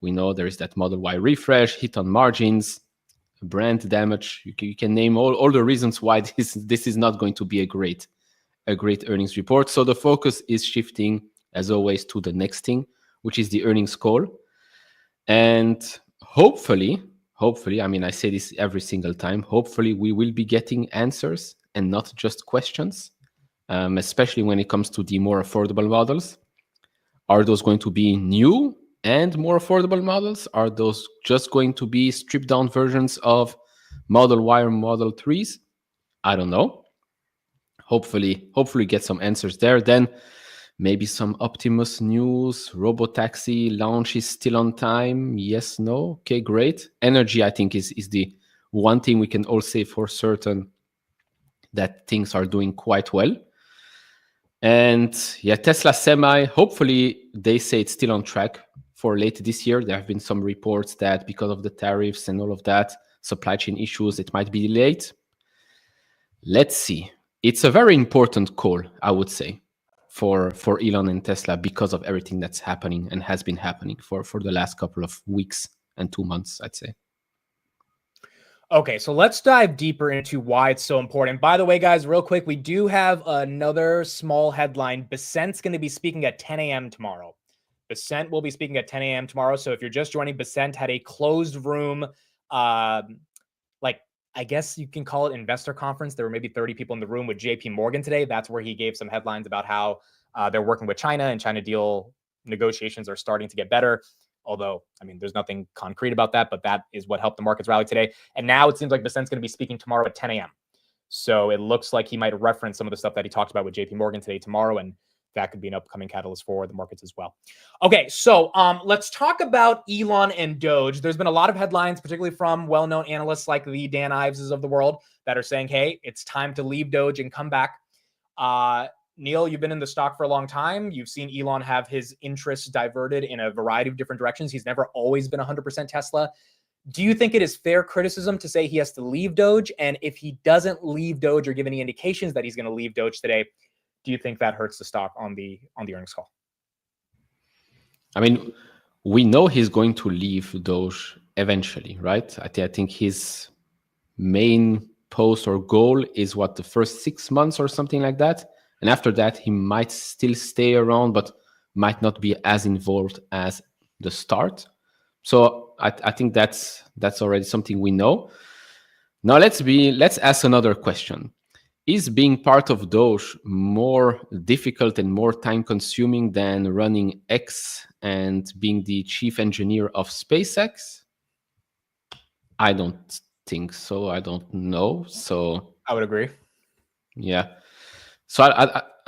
We know there is that Model Y refresh, hit on margins, brand damage. You can name all the reasons why this is not going to be a great earnings report. So the focus is shifting, as always, to the next thing, which is the earnings call. And hopefully, I mean, I say this every single time, hopefully we will be getting answers and not just questions, especially when it comes to the more affordable models. Are those going to be new and more affordable models? Are those just going to be stripped down versions of Model Y or Model 3s? I don't know. Hopefully get some answers there. Then maybe some Optimus news. Robotaxi launch is still on time. Yes, no. Okay, great. Energy, I think, is the one thing we can all say for certain that things are doing quite well. And yeah, Tesla Semi, hopefully they say it's still on track for late this year. There have been some reports that because of the tariffs and all of that, supply chain issues, it might be delayed. Let's see. It's a very important call, I would say, for Elon and Tesla because of everything that's happening and has been happening for the last couple of weeks and 2 months, I'd say. Okay, so let's dive deeper into why it's so important. By the way, guys, real quick, we do have another small headline. Basent's going to be speaking at 10 a.m. tomorrow. Basent will be speaking at 10 a.m. tomorrow. So if you're just joining, Basent had a closed room, like I guess you can call it investor conference. There were maybe 30 people in the room with JP Morgan today. That's where he gave some headlines about how they're working with China and China deal negotiations are starting to get better. Although, I mean, there's nothing concrete about that, but that is what helped the markets rally today. And now it seems like Basent's going to be speaking tomorrow at 10 a.m. So it looks like he might reference some of the stuff that he talked about with JP Morgan today, tomorrow, and that could be an upcoming catalyst for the markets as well. Okay, so let's talk about Elon and Doge. There's been a lot of headlines, particularly from well-known analysts like the Dan Iveses of the world, that are saying, hey, it's time to leave Doge and come back. Neil, you've been in the stock for a long time. You've seen Elon have his interests diverted in a variety of different directions. He's never always been 100% Tesla. Do you think it is fair criticism to say he has to leave Doge? And if he doesn't leave Doge or give any indications that he's going to leave Doge today, do you think that hurts the stock on the earnings call? I mean, we know he's going to leave Doge eventually, right? I think his main post or goal is the first 6 months or something like that. And after that, he might still stay around, but might not be as involved as the start. So I think that's already something we know. Now let's ask another question. Is being part of Doge more difficult and more time consuming than running X and being the chief engineer of SpaceX? I don't think so. I don't know. So I would agree. Yeah. So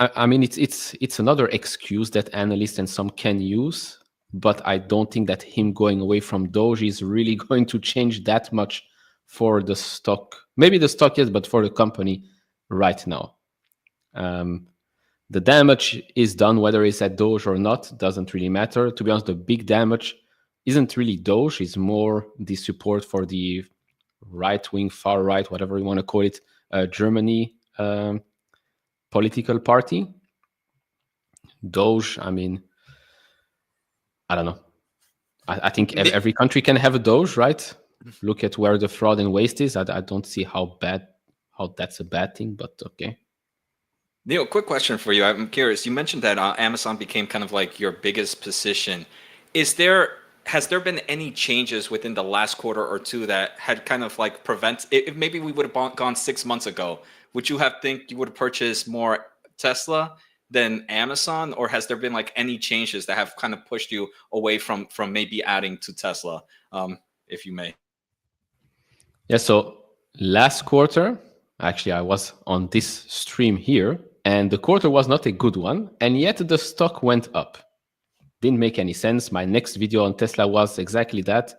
I mean, it's another excuse that analysts and some can use, but I don't think that him going away from Doge is really going to change that much for the stock. Maybe the stock, yes, but for the company right now. The damage is done, whether it's at Doge or not, doesn't really matter. To be honest, the big damage isn't really Doge, it's more the support for the right-wing, far-right, whatever you want to call it, Germany political party. Doge, I mean, I don't know. I think every country can have a Doge, right? Look at where the fraud and waste is. I don't see how that's a bad thing, but okay. Neil, quick question for you. I'm curious. You mentioned that Amazon became kind of like your biggest position. Has there been any changes within the last quarter or two that had kind of like if maybe we would have gone 6 months ago, would you think you would have purchased more Tesla than Amazon, or has there been like any changes that have kind of pushed you away from maybe adding to Tesla, if you may? Yeah, so last quarter, actually I was on this stream here, and the quarter was not a good one, and yet the stock went up. Didn't make any sense. My next video on Tesla was exactly that.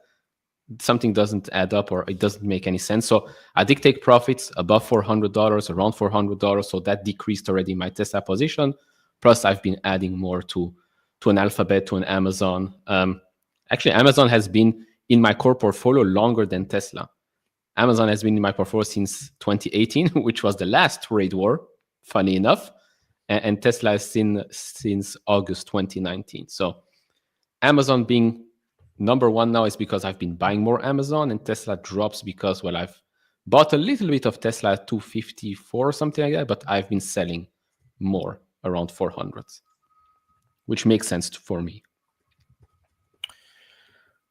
Something doesn't add up, or it doesn't make any sense. So I did take profits above $400, around $400. So that decreased already my Tesla position. Plus, I've been adding more to an Alphabet, to an Amazon. Actually, Amazon has been in my core portfolio longer than Tesla. Amazon has been in my portfolio since 2018, which was the last trade war, funny enough. And Tesla has since August 2019. So Amazon being number one now is because I've been buying more Amazon, and Tesla drops because, well, I've bought a little bit of Tesla at 254 or something like that, but I've been selling more around 400, which makes sense for me.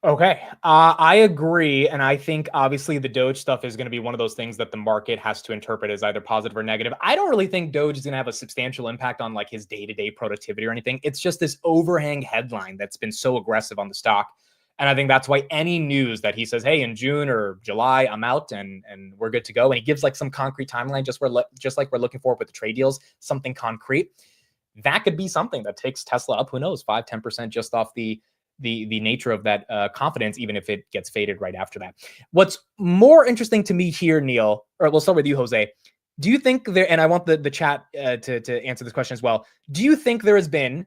Okay, I agree, and I think obviously the Doge stuff is going to be one of those things that the market has to interpret as either positive or negative. I don't really think Doge is going to have a substantial impact on like his day-to-day productivity or anything. It's just this overhang headline that's been so aggressive on the stock, and I think that's why any news that he says, "Hey, in June or July, I'm out and we're good to go," and he gives like some concrete timeline, just like we're looking for with the trade deals, something concrete, that could be something that takes Tesla up. Who knows, 5-10% just off the nature of that confidence, even if it gets faded right after that. What's more interesting to me here, Neil, or we'll start with you, Jose. Do you think there, and I want the chat to answer this question as well. Do you think there has been,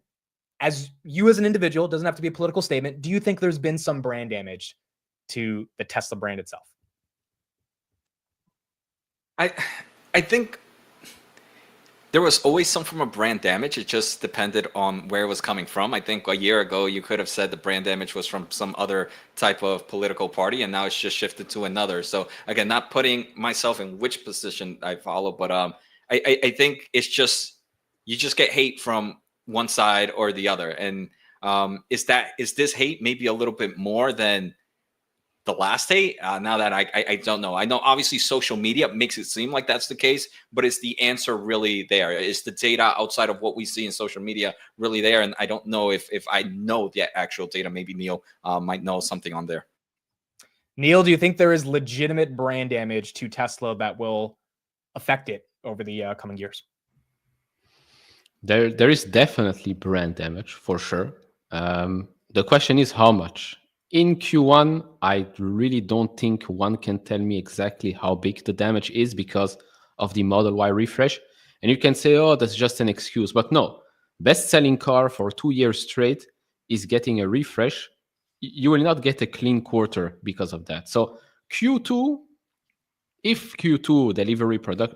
as you as an individual, doesn't have to be a political statement, do you think there's been some brand damage to the Tesla brand itself? I think there was always some form of brand damage. It just depended on where it was coming from. I think a year ago, you could have said the brand damage was from some other type of political party, and now it's just shifted to another. So again, not putting myself in which position I follow, but I think it's just, you just get hate from one side or the other. And is this hate maybe a little bit more than the last hate? Now that I don't know. I know obviously social media makes it seem like that's the case, but is the answer really there? Is the data outside of what we see in social media really there? And I don't know if I know the actual data. Maybe Neil might know something on there. Neil, do you think there is legitimate brand damage to Tesla that will affect it over the coming years? There is definitely brand damage for sure. The question is how much. In Q1, I really don't think one can tell me exactly how big the damage is because of the Model Y refresh. And you can say, oh, that's just an excuse. But no, best-selling car for 2 years straight is getting a refresh. You will not get a clean quarter because of that. So Q2, if Q2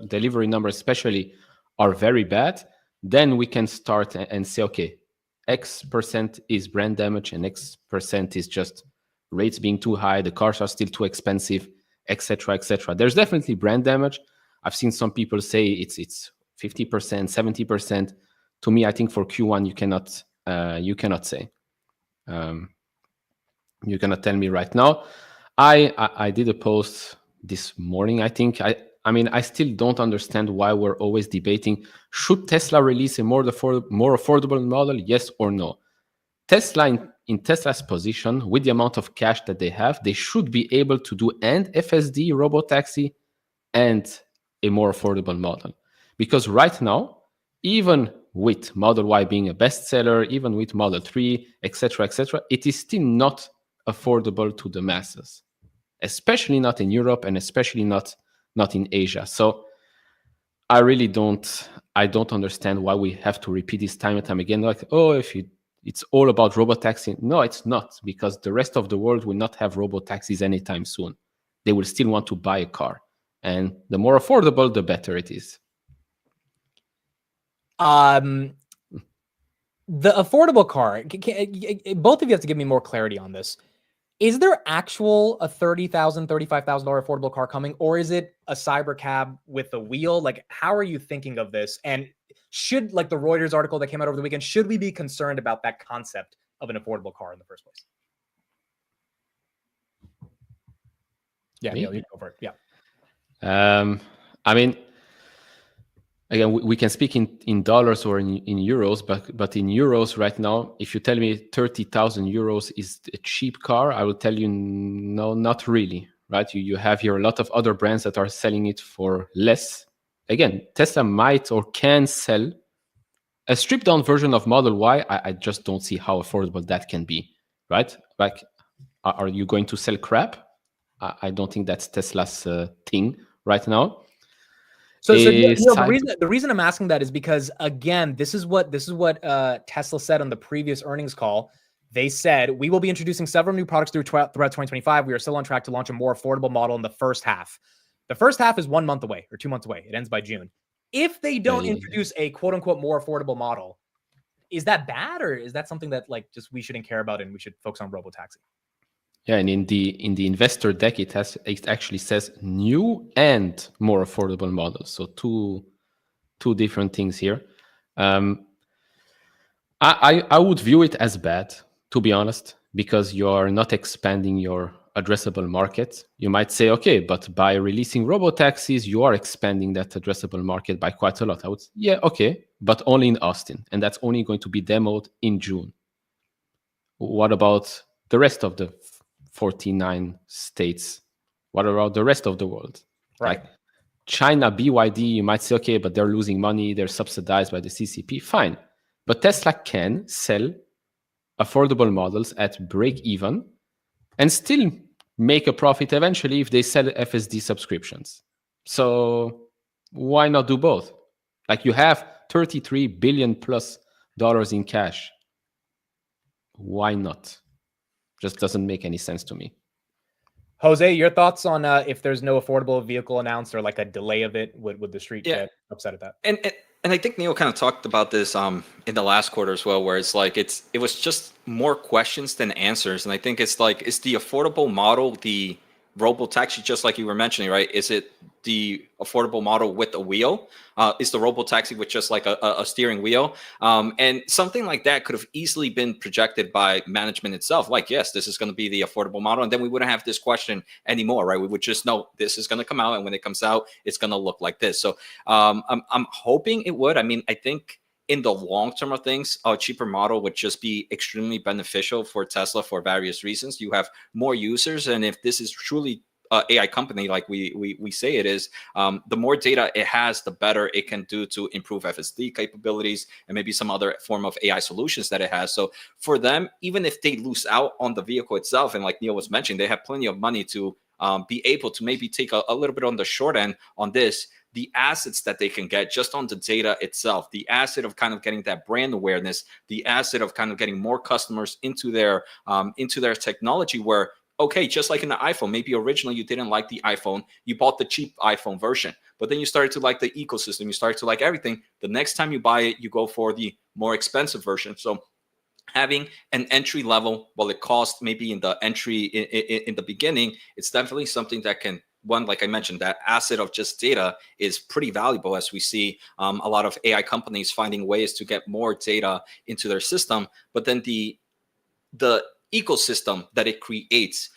delivery numbers especially are very bad, then we can start and say, okay, X% is brand damage and X% is just rates being too high, the cars are still too expensive, etc., etc. There's definitely brand damage. I've seen some people say it's 50%, 70%. To me, I think for Q1 you cannot say. You cannot tell me right now. I did a post this morning. I think I still don't understand why we're always debating, should Tesla release a more affordable model, yes or no? Tesla, in Tesla's position, with the amount of cash that they have, they should be able to do and FSD, Robotaxi, and a more affordable model. Because right now, even with Model Y being a bestseller, even with Model 3, etc., it is still not affordable to the masses, especially not in Europe and especially not in Asia. So I really don't understand why we have to repeat this time and time again. Like, oh, it's all about robotaxi. No, it's not, because the rest of the world will not have robotaxis anytime soon. They will still want to buy a car, and the more affordable, the better it is. The affordable car, both of you have to give me more clarity on this. Is there a $30,000, $35,000 affordable car coming, or is it a cyber cab with a wheel? Like, how are you thinking of this? And should, like the Reuters article that came out over the weekend, should we be concerned about that concept of an affordable car in the first place? Yeah, Neil, you go for it. Yeah. Again, we can speak in dollars or in euros, but in euros right now, if you tell me 30,000 euros is a cheap car, I will tell you no, not really, right? You have here a lot of other brands that are selling it for less. Again, Tesla might or can sell a stripped down version of Model Y. I just don't see how affordable that can be, right? Like, are you going to sell crap? I don't think that's Tesla's thing right now. So Neil, the reason I'm asking that is because, again, this is what Tesla said on the previous earnings call. They said, we will be introducing several new products throughout 2025. We are still on track to launch a more affordable model in the first half. The first half is 1 month away or 2 months away. It ends by June. If they don't introduce a quote unquote more affordable model, is that bad, or is that something that like just we shouldn't care about and we should focus on Robotaxi? Yeah, and in the investor deck, it actually says new and more affordable models. So two different things here. I would view it as bad, to be honest, because you're not expanding your addressable market. You might say, okay, but by releasing robotaxis, you are expanding that addressable market by quite a lot. I would say, yeah, okay, but only in Austin, and that's only going to be demoed in June. What about the rest of the 49 states? What about the rest of the world? Right. Like China, BYD, you might say, okay, but they're losing money, they're subsidized by the CCP. Fine. But Tesla can sell affordable models at break even and still make a profit eventually if they sell FSD subscriptions. So why not do both? Like you have $33 billion plus in cash. Why not? Just doesn't make any sense to me. Jose, your thoughts on if there's no affordable vehicle announced or like a delay of it, would the street get upset at that? And I think Neil kind of talked about this in the last quarter as well, where it's like it was just more questions than answers. And I think it's like, is the affordable model the robo taxi, just like you were mentioning, right? Is it the affordable model with a wheel? Is the robo taxi with just like a steering wheel? And something like that could have easily been projected by management itself. Like, yes, this is going to be the affordable model. And then we wouldn't have this question anymore, right? We would just know this is going to come out. And when it comes out, it's going to look like this. So I'm hoping it would. I mean, I think in the long term of things, a cheaper model would just be extremely beneficial for Tesla for various reasons. You have more users, and if this is truly AI company like we say it is, the more data it has, the better it can do to improve FSD capabilities and maybe some other form of AI solutions that it has. So for them, even if they lose out on the vehicle itself, and like Neil was mentioning, they have plenty of money to be able to maybe take a little bit on the short end on this. The assets that they can get just on the data itself, the asset of kind of getting that brand awareness, the asset of kind of getting more customers into their technology, where, okay, just like in the iPhone, maybe originally you didn't like the iPhone, you bought the cheap iPhone version, but then you started to like the ecosystem, you started to like everything. The next time you buy it, you go for the more expensive version. So having an entry level, while it costs maybe in the entry in the beginning, it's definitely something that can, one, like I mentioned, that asset of just data is pretty valuable, as we see a lot of AI companies finding ways to get more data into their system. But then the ecosystem that it creates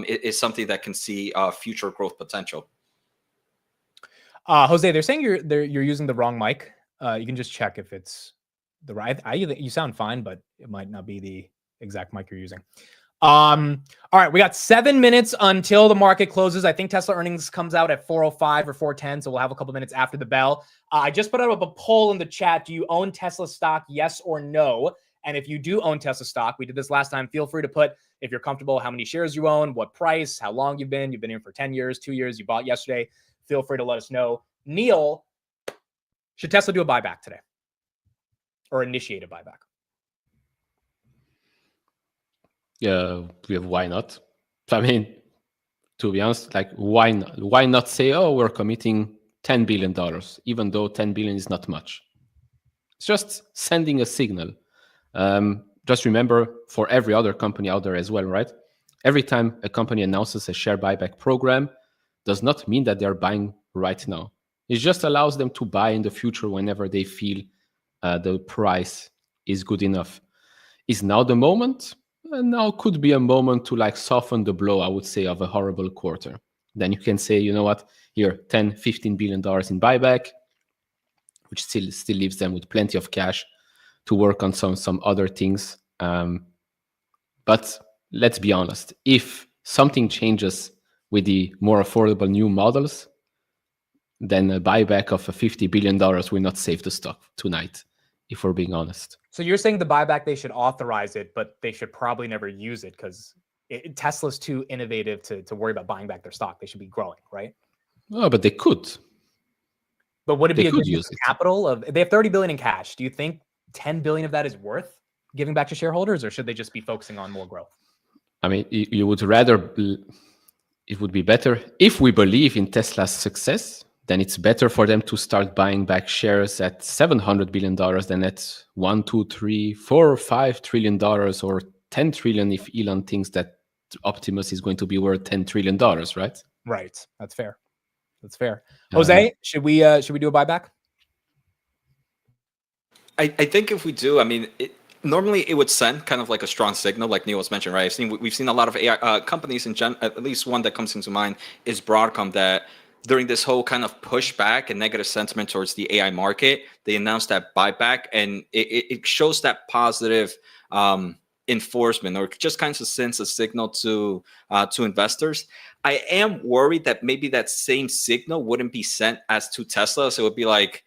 is something that can see future growth potential. Jose, they're saying you're using the wrong mic. You can just check if it's the right. You sound fine, but it might not be the exact mic you're using. All right, we got 7 minutes until the market closes. I think Tesla earnings comes out at 4:05 or 4:10, so we'll have a couple minutes after the bell. I just put out a poll in the chat. Do you own Tesla stock, yes or no? And if you do own Tesla stock, we did this last time, feel free to put, if you're comfortable, how many shares you own, what price, how long you've been in for 10 years, 2 years, you bought yesterday. Feel free to let us know. Neil, should Tesla do a buyback today or initiate a buyback? Yeah, why not? I mean, to be honest, like why not? Why not say, oh, we're committing $10 billion, even though 10 billion is not much? It's just sending a signal. Just remember, for every other company out there as well, right? Every time a company announces a share buyback program, does not mean that they're buying right now. It just allows them to buy in the future whenever they feel the price is good enough. Is now the moment? Now could be a moment to like soften the blow, I would say, of a horrible quarter. Then you can say, you know what, here, $10-15 billion in buyback, which still leaves them with plenty of cash to work on some other things. But let's be honest, if something changes with the more affordable new models, then a buyback of $50 billion will not save the stock tonight, if we're being honest. So you're saying the buyback, they should authorize it, but they should probably never use it because Tesla's too innovative to worry about buying back their stock. They should be growing, right? Oh, but they could. But would it They be a could good use use of it. capital? They have 30 billion in cash. Do you think 10 billion of that is worth giving back to shareholders, or should they just be focusing on more growth? I mean, you would rather, it would be better if we believe in Tesla's success, then it's better for them to start buying back shares at $700 billion than at $1, 2, 3, 4, or $5 trillion or 10 trillion if Elon thinks that Optimus is going to be worth $10 trillion, right? Right. That's fair. That's fair. Jose, should we do a buyback? I think if we do, I mean, normally it would send kind of like a strong signal, like Neil was mentioned, right? We've seen a lot of AI companies at least one that comes into mind is Broadcom, that during this whole kind of pushback and negative sentiment towards the AI market, they announced that buyback, and it shows that positive enforcement, or just kind of sends a signal to investors. I am worried that maybe that same signal wouldn't be sent as to Tesla, so it would be like,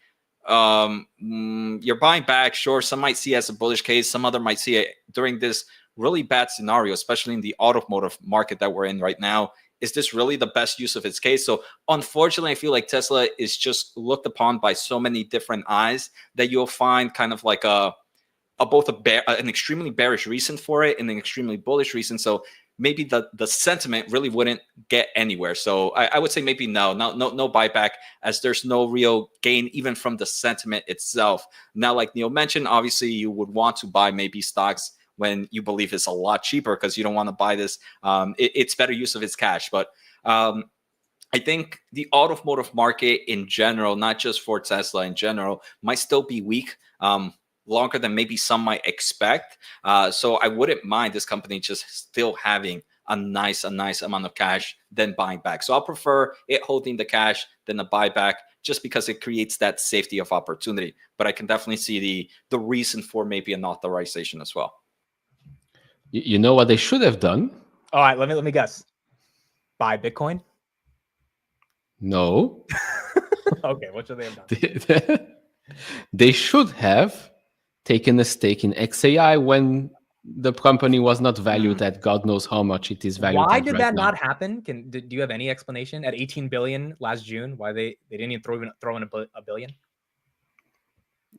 you're buying back, sure, some might see it as a bullish case, some other might see it during this really bad scenario, especially in the automotive market that we're in right now. Is this really the best use of its case? So unfortunately, I feel like Tesla is just looked upon by so many different eyes that you'll find kind of like an extremely bearish reason for it and an extremely bullish reason. So maybe the sentiment really wouldn't get anywhere. So I would say maybe no buyback, as there's no real gain even from the sentiment itself. Now, like Neil mentioned, obviously you would want to buy maybe stocks when you believe it's a lot cheaper, because you don't want to buy this. It's better use of its cash. But I think the automotive market in general, not just for Tesla in general, might still be weak. Longer than maybe some might expect. So I wouldn't mind this company just still having a nice amount of cash than buying back. So I'll prefer it holding the cash than the buyback, just because it creates that safety of opportunity. But I can definitely see the reason for maybe an authorization as well. You know what they should have done? All right, let me guess. Buy Bitcoin? No. Okay, what should they have done? They should have taken a stake in XAI when the company was not valued at God knows how much it is valued. Why at did right that now. not happen? Do you have any explanation? At 18 billion last June, why they didn't even throw in a billion?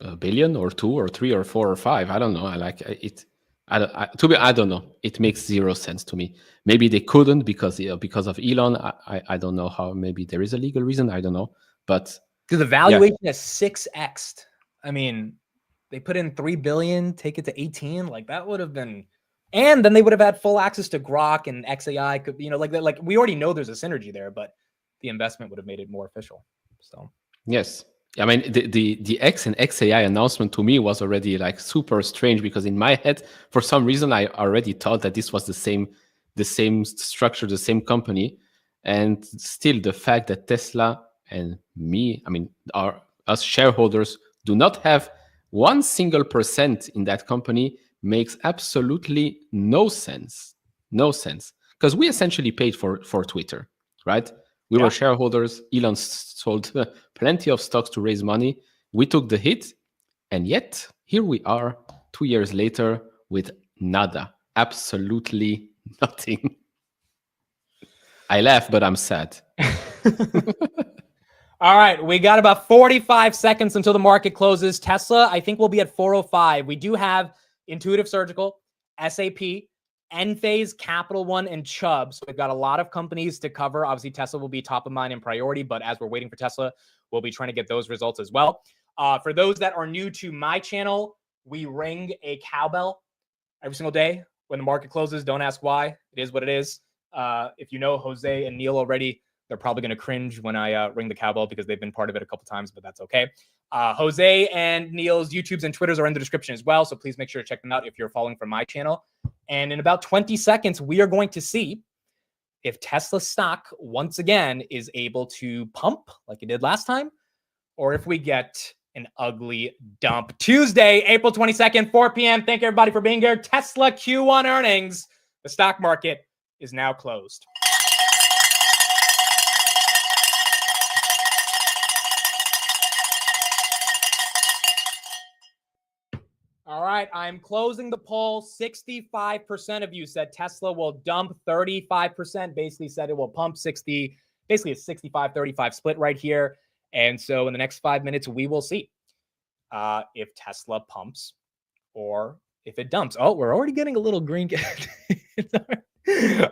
A billion or 2 or 3 or 4 or 5? I don't know. I like it. I don't know. It makes zero sense to me. Maybe they couldn't because of Elon. I don't know how. Maybe there is a legal reason. I don't know. But because the valuation is 6x'd. I mean, they put in 3 billion, take it to 18. Like that would have been, and then they would have had full access to Grok and XAI. Could, like we already know there's a synergy there, but the investment would have made it more official. So yes. I mean, the X and XAI announcement to me was already like super strange, because in my head, for some reason, I already thought that this was the same structure, the same company. And still, the fact that Tesla and me, I mean, us shareholders, do not have 1 single % in that company makes absolutely no sense. No sense. Because we essentially paid for Twitter, right? We were shareholders. Elon sold plenty of stocks to raise money. We took the hit. And yet, here we are 2 years later with nada. Absolutely nothing. I laugh, but I'm sad. All right, we got about 45 seconds until the market closes. Tesla, I think we'll be at 405. We do have Intuitive Surgical, SAP, Enphase, Capital One, and Chubb. So we've got a lot of companies to cover. Obviously, Tesla will be top of mind and priority, but as we're waiting for Tesla, we'll be trying to get those results as well. For those that are new to my channel, we ring a cowbell every single day when the market closes. Don't ask why. It is what it is. If you know Jose and Neil already, they're probably going to cringe when I ring the cowbell, because they've been part of it a couple times, but that's okay. Jose and Neil's YouTubes and Twitters are in the description as well, so please make sure to check them out if you're following from my channel. And in about 20 seconds, we are going to see if Tesla stock once again is able to pump like it did last time, or if we get an ugly dump. Tuesday, April 22nd, 4 p.m. Thank you, everybody, for being here. Tesla Q1 earnings. The stock market is now closed. All right, I'm closing the poll. 65% of you said Tesla will dump. 35% basically said it will pump. 60, basically a 65-35 split right here. And so in the next 5 minutes, we will see if Tesla pumps or if it dumps. Oh, we're already getting a little green. All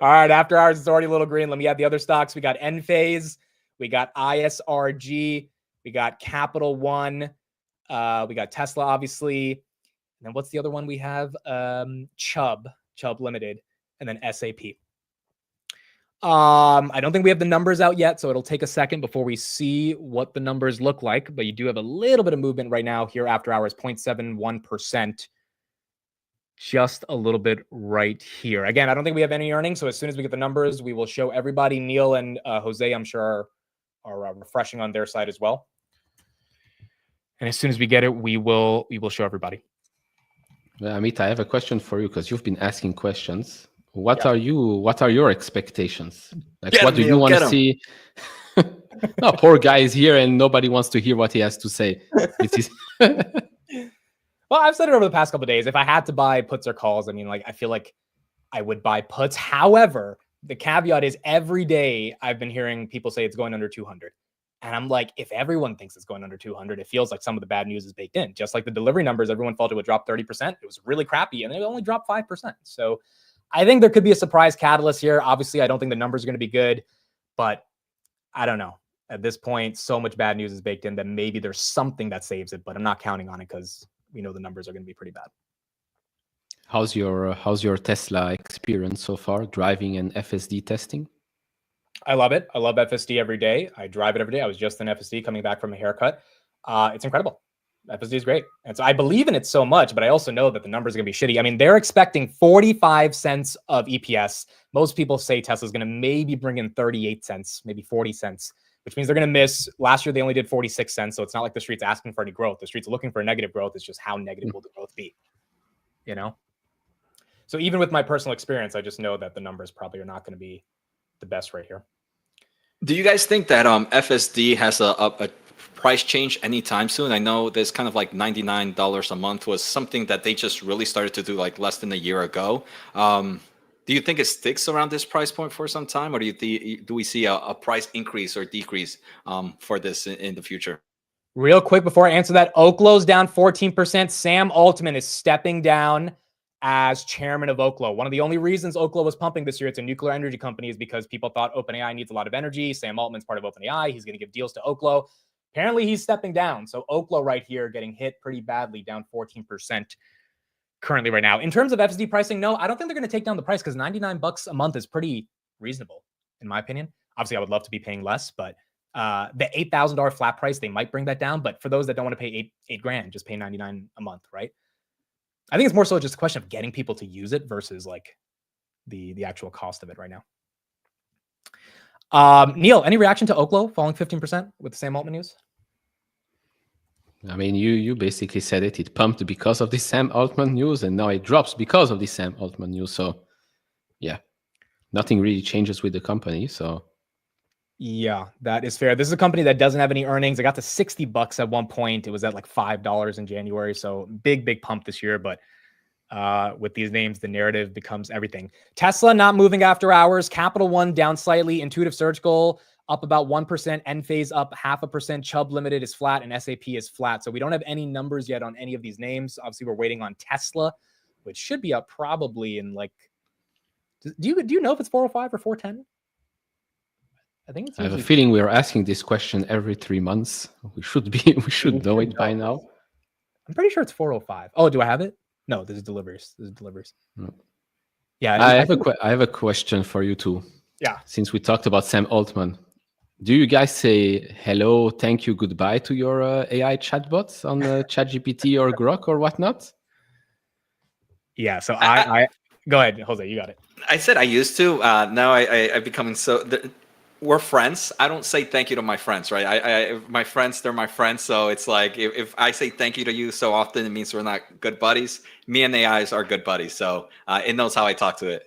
right, after hours, it's already a little green. Let me add the other stocks. We got Enphase, we got ISRG, we got Capital One, we got Tesla, obviously. And then what's the other one we have? Chubb Limited, and then SAP. I don't think we have the numbers out yet, so it'll take a second before we see what the numbers look like. But you do have a little bit of movement right now here after hours, 0.71%. Just a little bit right here. Again, I don't think we have any earnings, so as soon as we get the numbers, we will show everybody. Neil and Jose, I'm sure, are refreshing on their side as well. And as soon as we get it, we will show everybody. Well, Amit, I have a question for you because you've been asking questions. What are your expectations? Like, what do you want to see? No, poor guy is here and nobody wants to hear what he has to say. It is Well, I've said it over the past couple of days. If I had to buy puts or calls, I mean, like, I feel like I would buy puts. However, the caveat is every day I've been hearing people say it's going under 200. And I'm like, if everyone thinks it's going under 200, it feels like some of the bad news is baked in. Just like the delivery numbers, everyone felt it would drop 30%. It was really crappy, and it only dropped 5%. So I think there could be a surprise catalyst here. Obviously, I don't think the numbers are going to be good, but I don't know. At this point, so much bad news is baked in that maybe there's something that saves it, but I'm not counting on it because we know the numbers are going to be pretty bad. How's your Tesla experience so far, driving and FSD testing? I love it. I love FSD every day. I drive it every day. I was just in FSD coming back from a haircut. It's incredible. FSD is great. And so I believe in it so much, but I also know that the numbers are going to be shitty. I mean, they're expecting 45 cents of EPS. Most people say Tesla's going to maybe bring in 38 cents, maybe 40 cents, which means they're going to miss. Last year, they only did 46 cents. So it's not like the street's asking for any growth. The street's looking for negative growth. It's just how negative will the growth be, you know? So even with my personal experience, I just know that the numbers probably are not going to be the best right here. Do you guys think that FSD has a price change anytime soon? I know there's kind of like $99 a month was something that they just really started to do like less than a year ago. Do you think it sticks around this price point for some time, or do we see a price increase or decrease for this in the future? Real quick before I answer that, Oklow's down 14%. Sam Altman is stepping down as chairman of Oklo. One of the only reasons Oklo was pumping this year, it's a nuclear energy company, is because people thought OpenAI needs a lot of energy. Sam Altman's part of OpenAI. He's going to give deals to Oklo. Apparently, he's stepping down. So Oklo right here getting hit pretty badly, down 14% currently right now. In terms of FSD pricing, no, I don't think they're going to take down the price because $99 a month is pretty reasonable, in my opinion. Obviously, I would love to be paying less, but the $8,000 flat price, they might bring that down. But for those that don't want to pay eight grand, just pay $99 a month, right? I think it's more so just a question of getting people to use it versus like the actual cost of it right now. Neil, any reaction to Oklo falling 15% with the Sam Altman news? I mean, you basically said it. It pumped because of the Sam Altman news, and now it drops because of the Sam Altman news. So, yeah, nothing really changes with the company. So, yeah, that is fair. This is a company that doesn't have any earnings. It got to $60 at one point. It was at like $5 in January. So big pump this year. But with these names, the narrative becomes everything. Tesla not moving after hours. Capital One down slightly. Intuitive Surgical up about 1%. Enphase up 0.5%. Chubb Limited is flat and SAP is flat. So we don't have any numbers yet on any of these names. Obviously, we're waiting on Tesla, which should be up probably in like. Do you know if it's 405 or 410? I have a feeling we are asking this question every 3 months. We should know it by now. I'm pretty sure it's 405. Oh, do I have it? No, this is deliveries. No. Yeah, I have a question for you too. Yeah. Since we talked about Sam Altman, do you guys say hello, thank you, goodbye to your AI chatbots on ChatGPT or Grok or whatnot? Yeah. So I go ahead, Jose. You got it. I said I used to. Now I'm becoming so. We're friends. I don't say thank you to my friends, right? My friends, they're my friends. So it's like if I say thank you to you so often, it means we're not good buddies. Me and AIs are good buddies. So it knows how I talk to it.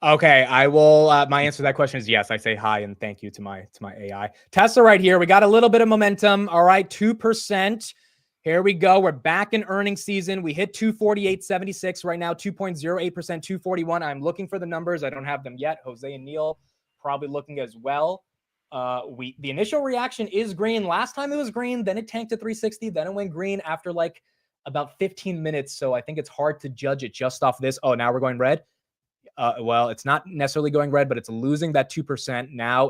Okay, I will. My answer to that question is yes. I say hi and thank you to my AI. Tesla right here. We got a little bit of momentum. All right, 2%. Here we go. We're back in earnings season. We hit 248.76 right now, 2.08%, 241. I'm looking for the numbers. I don't have them yet. Jose and Neil probably looking as well. The initial reaction is green. Last time it was green, then it tanked to 360, then it went green after like about 15 minutes. So I think it's hard to judge it just off this. Oh, now we're going red. Well, it's not necessarily going red, but it's losing that 2%. Now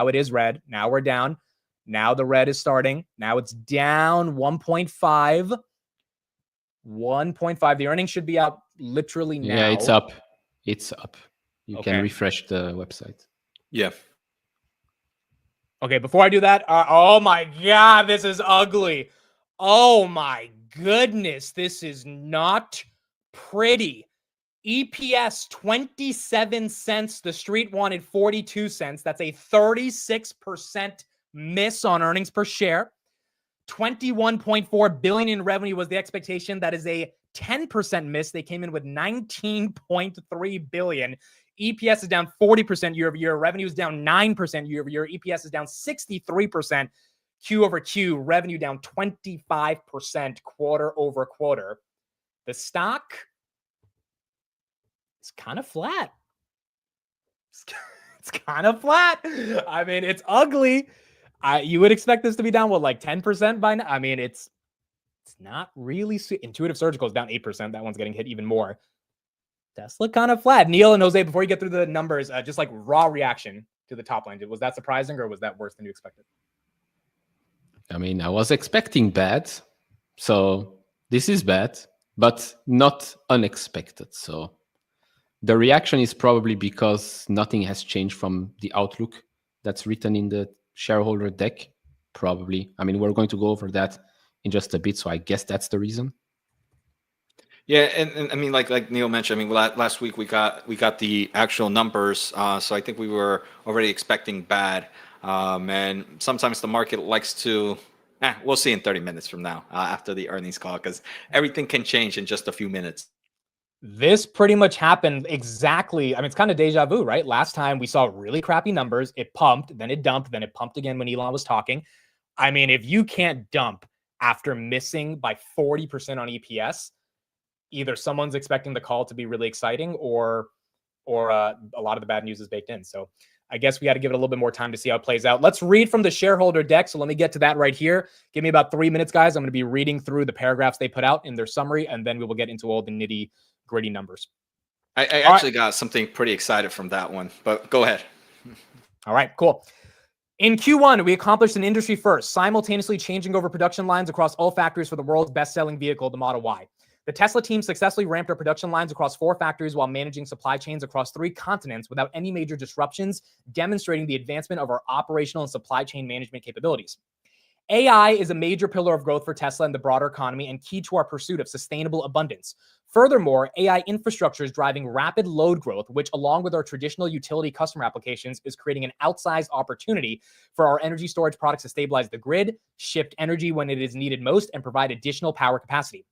it is red. Now we're down. Now the red is starting. Now it's down 1.5. 1.5. The earnings should be out literally now. Yeah, it's up. You can refresh the website. Yeah. Okay, before I do that, oh my God, this is ugly. Oh my goodness, this is not pretty. EPS 27 cents. The street wanted 42 cents. That's a 36% miss on earnings per share. 21.4 billion in revenue was the expectation. That is a 10% miss. They came in with 19.3 billion. EPS is down 40% year over year. Revenue is down 9% year over year. EPS is down 63% Q over Q. Revenue down 25% quarter over quarter. The stock is kind of flat. It's kind of flat. I mean, it's ugly. You would expect this to be down, what, like 10% by now? I mean, it's not really. Intuitive Surgical is down 8%. That one's getting hit even more. Tesla kind of flat. Neil and Jose, before you get through the numbers, just like raw reaction to the top line. Was that surprising or was that worse than you expected? I mean, I was expecting bad. So this is bad, but not unexpected. So the reaction is probably because nothing has changed from the outlook that's written in the shareholder deck. Probably. I mean, we're going to go over that in just a bit. So I guess that's the reason. Yeah, and I mean, like Neil mentioned, I mean, last week we got the actual numbers, so I think we were already expecting bad, and sometimes the market likes to. We'll see in 30 minutes from now after the earnings call, because everything can change in just a few minutes. This pretty much happened exactly. I mean, it's kind of deja vu, right? Last time we saw really crappy numbers. It pumped, then it dumped, then it pumped again when Elon was talking. I mean, if you can't dump after missing by 40% on EPS, either someone's expecting the call to be really exciting or a lot of the bad news is baked in. So I guess we got to give it a little bit more time to see how it plays out. Let's read from the shareholder deck. So let me get to that right here. Give me about 3 minutes, guys. I'm going to be reading through the paragraphs they put out in their summary, and then we will get into all the nitty gritty numbers. I actually got something pretty excited from that one, but go ahead. All right, cool. In Q1, we accomplished an industry first, simultaneously changing over production lines across all factories for the world's best-selling vehicle, the Model Y. The Tesla team successfully ramped our production lines across 4 factories while managing supply chains across 3 continents without any major disruptions, demonstrating the advancement of our operational and supply chain management capabilities. AI is a major pillar of growth for Tesla and the broader economy and key to our pursuit of sustainable abundance. Furthermore, AI infrastructure is driving rapid load growth, which, along with our traditional utility customer applications, is creating an outsized opportunity for our energy storage products to stabilize the grid, shift energy when it is needed most, and provide additional power capacity.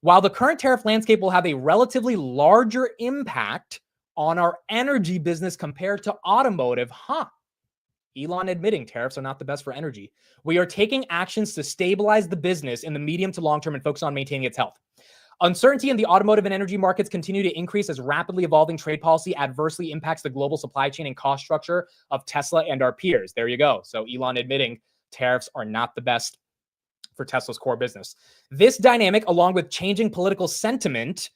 While the current tariff landscape will have a relatively larger impact on our energy business compared to automotive, Elon admitting tariffs are not the best for energy. We are taking actions to stabilize the business in the medium to long term and focus on maintaining its health. Uncertainty in the automotive and energy markets continue to increase as rapidly evolving trade policy adversely impacts the global supply chain and cost structure of Tesla and our peers. There you go. So Elon admitting tariffs are not the best for Tesla's core business. This dynamic, along with changing political sentiment,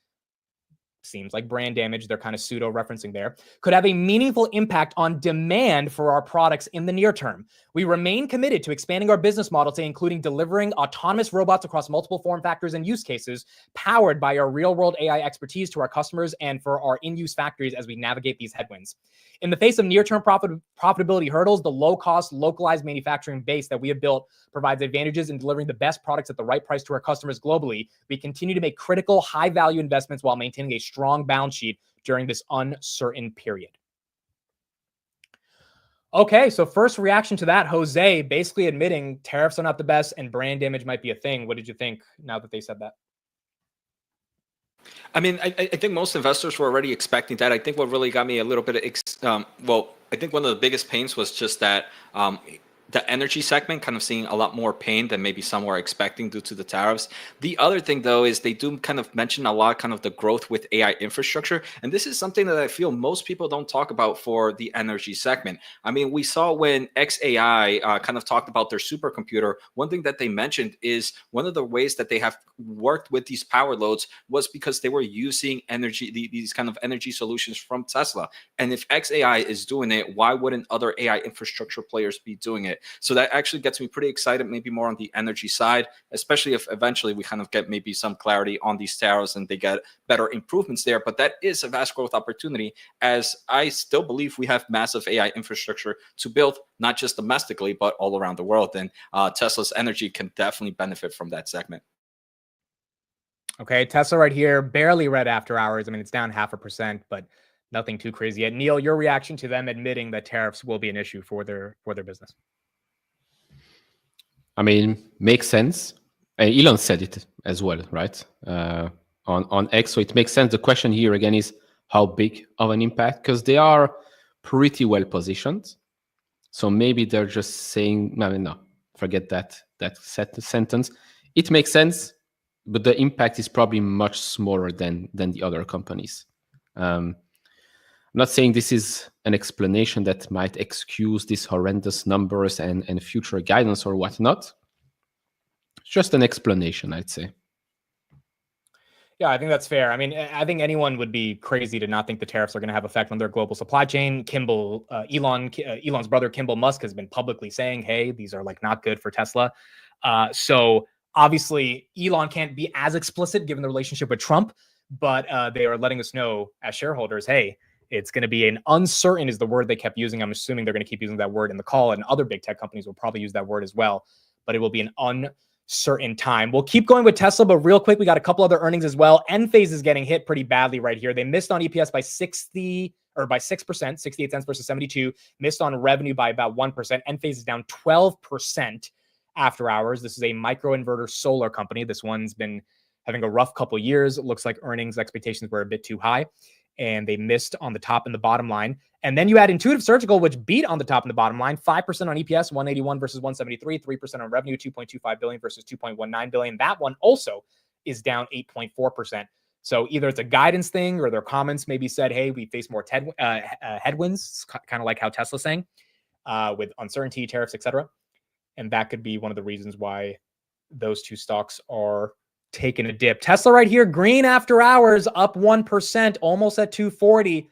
seems like brand damage, they're kind of pseudo-referencing there, could have a meaningful impact on demand for our products in the near term. We remain committed to expanding our business model to including delivering autonomous robots across multiple form factors and use cases, powered by our real-world AI expertise to our customers and for our in-use factories as we navigate these headwinds. In the face of near-term profitability hurdles, the low-cost, localized manufacturing base that we have built provides advantages in delivering the best products at the right price to our customers globally. We continue to make critical, high-value investments while maintaining a strong balance sheet during this uncertain period. Okay, so first reaction to that, Jose basically admitting tariffs are not the best and brand damage might be a thing. What did you think now that they said that? I mean, I think most investors were already expecting that. I think what really got me a little bit of, I think one of the biggest pains was just that the energy segment kind of seeing a lot more pain than maybe some were expecting due to the tariffs. The other thing, though, is they do kind of mention a lot kind of the growth with AI infrastructure. And this is something that I feel most people don't talk about for the energy segment. I mean, we saw when XAI kind of talked about their supercomputer, one thing that they mentioned is one of the ways that they have worked with these power loads was because they were using energy, these kind of energy solutions from Tesla. And if XAI is doing it, why wouldn't other AI infrastructure players be doing it? So that actually gets me pretty excited, maybe more on the energy side, especially if eventually we kind of get maybe some clarity on these tariffs and they get better improvements there. But that is a vast growth opportunity, as I still believe we have massive AI infrastructure to build, not just domestically, but all around the world. And Tesla's energy can definitely benefit from that segment. Okay, Tesla right here, barely red after hours. I mean, it's down 0.5%, but nothing too crazy yet. Neil, your reaction to them admitting that tariffs will be an issue for their business? I mean, makes sense. Elon said it as well, right? On X, so it makes sense. The question here again is how big of an impact, because they are pretty well positioned. So maybe they're just saying, no, forget that sentence. It makes sense, but the impact is probably much smaller than the other companies. I'm not saying this is an explanation that might excuse these horrendous numbers and future guidance or whatnot. It's just an explanation, I'd say. Yeah, I think that's fair. I mean, I think anyone would be crazy to not think the tariffs are going to have effect on their global supply chain. Elon's brother, Kimball Musk, has been publicly saying, hey, these are like not good for Tesla. So obviously, Elon can't be as explicit given the relationship with Trump, but they are letting us know as shareholders, hey, it's going to be an uncertain is the word they kept using. I'm assuming they're going to keep using that word in the call, and other big tech companies will probably use that word as well, but it will be an uncertain time. We'll keep going with Tesla, but real quick, we got a couple other earnings as well. Enphase is getting hit pretty badly right here. They missed on EPS by 6%, 68 cents versus 72, missed on revenue by about 1%. Enphase is down 12% after hours. This is a microinverter solar company. This one's been having a rough couple years. It looks like earnings expectations were a bit too high, and they missed on the top and the bottom line. And then you add Intuitive Surgical, which beat on the top and the bottom line, 5% on EPS, 181 versus 173, 3% on revenue, 2.25 billion versus 2.19 billion. That one also is down 8.4%. So either it's a guidance thing or their comments maybe said, hey, we face more headwinds, kind of like how Tesla's saying, with uncertainty, tariffs, etc. And that could be one of the reasons why those two stocks are taking a dip. Tesla right here, green after hours, up 1%, almost at 240.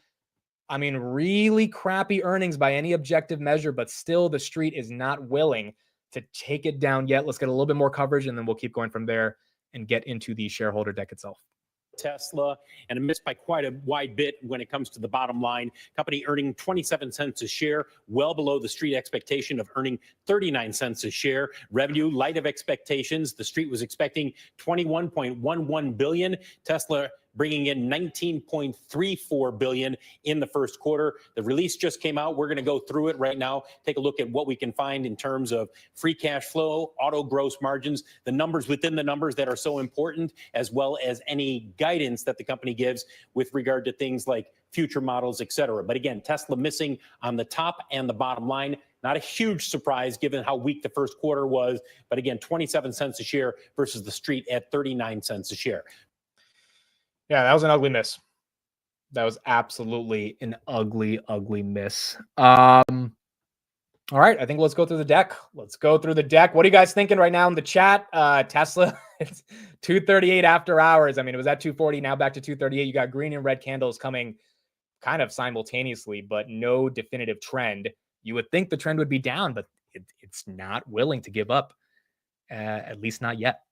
I mean, really crappy earnings by any objective measure, but still the street is not willing to take it down yet. Let's get a little bit more coverage, and then we'll keep going from there and get into the shareholder deck itself. Tesla, and it missed by quite a wide bit when it comes to the bottom line. Company earning 27 cents a share, well below the street expectation of earning 39 cents a share. Revenue light of expectations. The street was expecting 21.11 billion. Tesla bringing in 19.34 billion in the first quarter. The release just came out. We're going to go through it right now, take a look at what we can find in terms of free cash flow, auto gross margins, the numbers within the numbers that are so important, as well as any guidance that the company gives with regard to things like future models, et cetera. But again, Tesla missing on the top and the bottom line. Not a huge surprise given how weak the first quarter was. But again, 27 cents a share versus the street at 39 cents a share. Yeah, that was an ugly miss. That was absolutely an ugly, ugly miss. All right, I think let's go through the deck. Let's go through the deck. What are you guys thinking right now in the chat? Tesla, it's 238 after hours. I mean, it was at 240, now back to 238. You got green and red candles coming kind of simultaneously, but no definitive trend. You would think the trend would be down, but it's not willing to give up, at least not yet.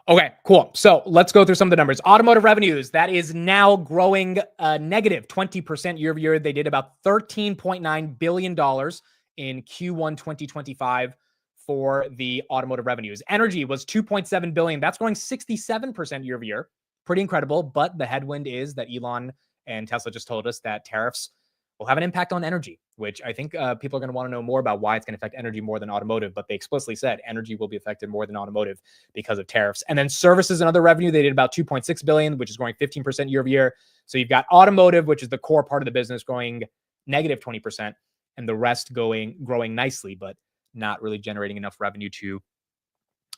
Okay, cool. So let's go through some of the numbers. Automotive revenues, that is now growing negative 20% year over year. They did about $13.9 billion in Q1 2025 for the automotive revenues. Energy was $2.7 billion. That's growing 67% year over year. Pretty incredible. But the headwind is that Elon and Tesla just told us that tariffs will have an impact on energy, which I think people are going to want to know more about why it's going to affect energy more than automotive. But they explicitly said energy will be affected more than automotive because of tariffs. And then services and other revenue, they did about $2.6 billion, which is growing 15% year over year. So you've got automotive, which is the core part of the business, growing negative 20%, and the rest growing nicely, but not really generating enough revenue to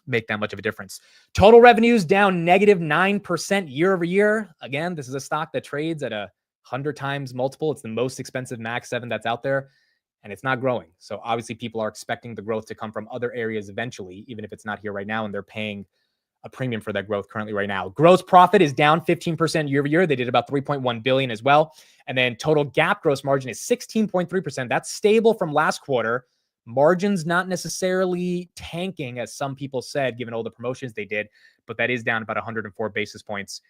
make that much of a difference. Total revenues down negative 9% year over year. Again, this is a stock that trades at a 100 times multiple. It's the most expensive Max 7 that's out there, and it's not growing. So obviously people are expecting the growth to come from other areas eventually, even if it's not here right now, and they're paying a premium for that growth currently right now. Gross profit is down 15% year over year. They did about 3.1 billion as well. And then total GAAP gross margin is 16.3%. That's stable from last quarter, Margins not necessarily tanking, as some people said, given all the promotions they did, but that is down about 104 basis points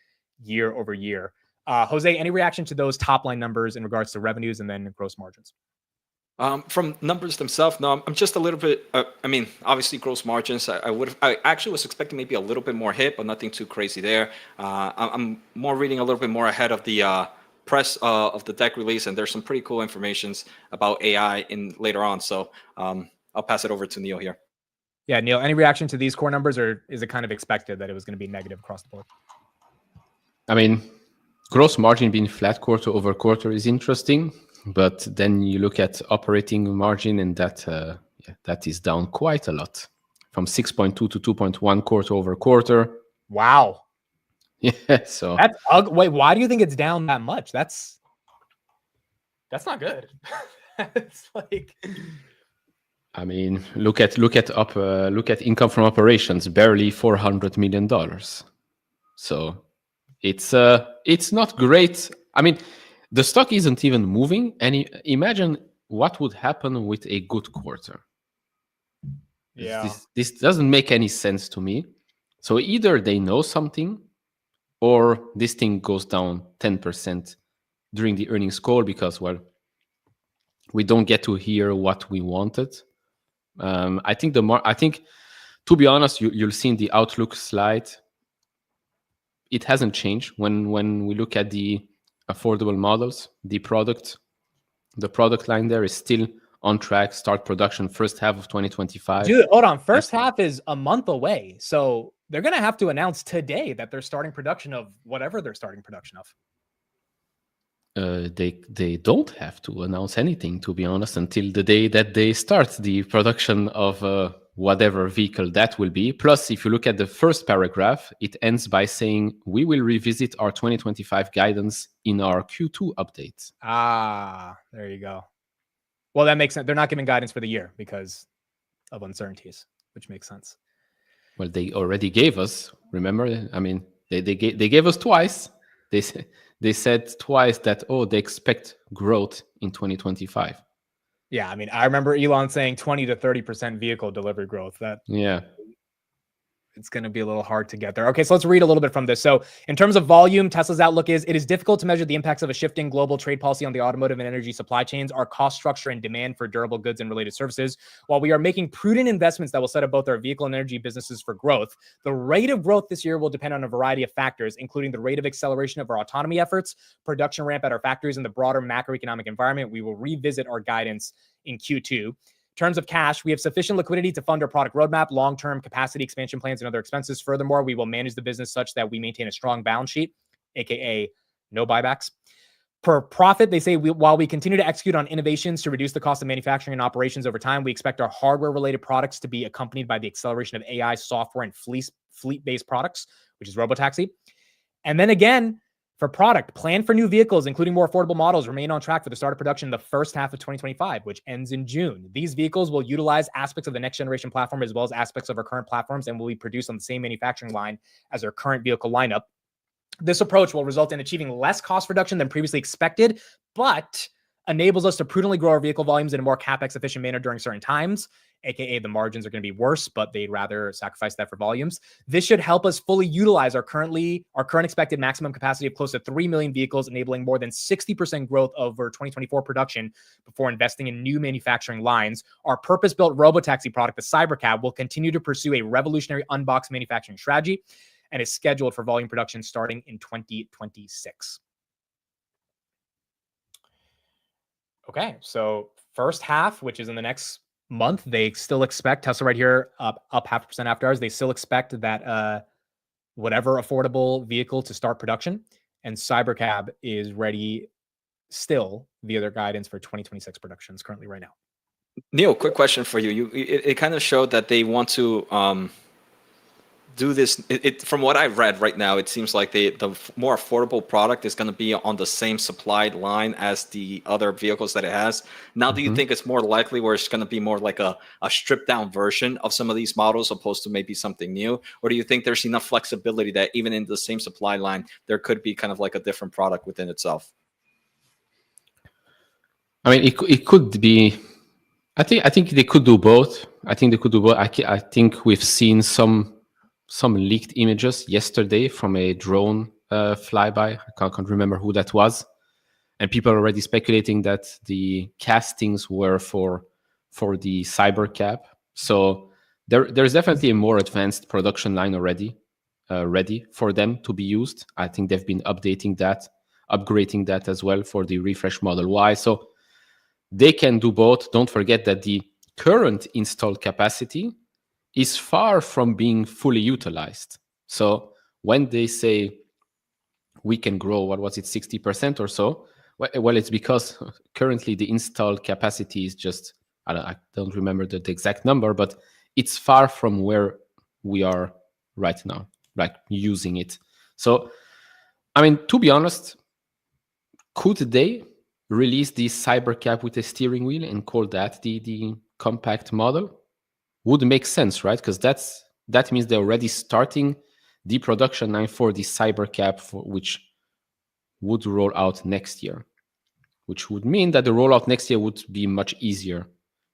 year over year. Jose, any reaction to those top line numbers in regards to revenues and then gross margins? From numbers themselves, no, I'm just a little bit. I mean, obviously, gross margins. I actually was expecting maybe a little bit more hit, but nothing too crazy there. I'm more reading a little bit more ahead of the press of the deck release, and there's some pretty cool informations about AI in later on. So I'll pass it over to Neil here. Yeah, Neil, any reaction to these core numbers, or is it kind of expected that it was going to be negative across the board? I mean, gross margin being flat quarter over quarter is interesting. But then you look at operating margin, and that is down quite a lot, from 6.2 to 2.1 quarter over quarter. Wow. Yeah, so that's ugly. Wait, why do you think it's down that much? That's not good. It's like, I mean, look at income from operations, barely $400 million. So it's not great. I mean, the stock isn't even moving, and imagine what would happen with a good quarter. yeah, This doesn't make any sense to me. So either they know something, or this thing goes down 10% during the earnings call because, well, we don't get to hear what we wanted. I think to be honest, you'll see in the outlook slide, it hasn't changed when we look at the affordable models. The product line there is still on track. Start production first half of 2025. Dude, hold on. First half is a month away, so they're gonna have to announce today that they're starting production of whatever they're starting production of. They don't have to announce anything, to be honest, until the day that they start the production of whatever vehicle that will be. Plus, if you look at the first paragraph, it ends by saying, we will revisit our 2025 guidance in our Q2 update. Ah, there you go. Well, that makes sense. They're not giving guidance for the year because of uncertainties, which makes sense. Well, they already gave us, remember? I mean, they gave us twice. They said twice that, they expect growth in 2025. Yeah, I mean, I remember Elon saying 20 to 30% vehicle delivery growth. Yeah. It's going to be a little hard to get there. Okay, so let's read a little bit from this. So in terms of volume, Tesla's outlook is, it is difficult to measure the impacts of a shifting global trade policy on the automotive and energy supply chains, our cost structure, and demand for durable goods and related services. While we are making prudent investments that will set up both our vehicle and energy businesses for growth, the rate of growth this year will depend on a variety of factors, including the rate of acceleration of our autonomy efforts, production ramp at our factories, and the broader macroeconomic environment. We will revisit our guidance in Q2. In terms of cash, we have sufficient liquidity to fund our product roadmap, long-term capacity expansion plans, and other expenses. Furthermore, we will manage the business such that we maintain a strong balance sheet, aka no buybacks. Per profit, they say, while we continue to execute on innovations to reduce the cost of manufacturing and operations over time, we expect our hardware-related products to be accompanied by the acceleration of AI software and fleet-based products, which is Robotaxi. And then again, for product, plan for new vehicles, including more affordable models, remain on track for the start of production in the first half of 2025, which ends in June. These vehicles will utilize aspects of the next generation platform as well as aspects of our current platforms and will be produced on the same manufacturing line as our current vehicle lineup. This approach will result in achieving less cost reduction than previously expected, but enables us to prudently grow our vehicle volumes in a more capex efficient manner during certain times, aka the margins are going to be worse, but they'd rather sacrifice that for volumes. This should help us fully utilize our current expected maximum capacity of close to 3 million vehicles, enabling more than 60% growth over 2024 production before investing in new manufacturing lines. Our purpose-built Robotaxi product, the Cybercab, will continue to pursue a revolutionary unbox manufacturing strategy and is scheduled for volume production starting in 2026. Okay, so first half, which is in the next month, they still expect, Tesla right here up 0.5% after hours, they still expect that whatever affordable vehicle to start production, and Cybercab is ready still via their guidance for 2026 productions currently right now. Neil, quick question for you. It kind of showed that they want to do this. From what I've read right now, it seems like the more affordable product is going to be on the same supply line as the other vehicles that it has. Now, do you think it's more likely where it's going to be more like a stripped down version of some of these models opposed to maybe something new? Or do you think there's enough flexibility that even in the same supply line, there could be kind of like a different product within itself? I mean, it could be I think they could do both. I think they could do both. I think we've seen some leaked images yesterday from a drone flyby. I can't remember who that was, and people are already speculating that the castings were for the Cybercab. So there's definitely a more advanced production line already ready for them to be used. I think they've been upgrading that as well for the refresh Model Y. So they can do both. Don't forget that the current installed capacity is far from being fully utilized. So when they say we can grow, what was it, 60% or so? Well, it's because currently the installed capacity is just, I don't remember the exact number, but it's far from where we are right now, like using it. So, I mean, to be honest, could they release the Cybercab with a steering wheel and call that the compact model? Would make sense, right? Because that means they're already starting the production line for the Cybercab, which would roll out next year, which would mean that the rollout next year would be much easier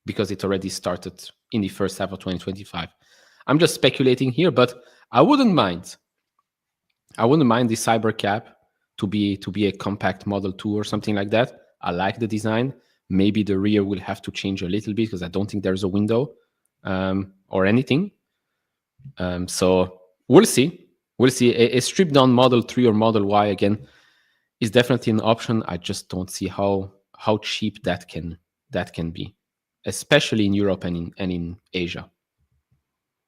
because it already started in the first half of 2025. I'm just speculating here, but I wouldn't mind the Cybercab to be a compact Model 2 or something like that. I like the design. Maybe the rear will have to change a little bit because I don't think there's a window or anything. So we'll see. We'll see. A stripped down Model 3 or Model Y again is definitely an option. I just don't see how cheap that can be, especially in Europe and in Asia.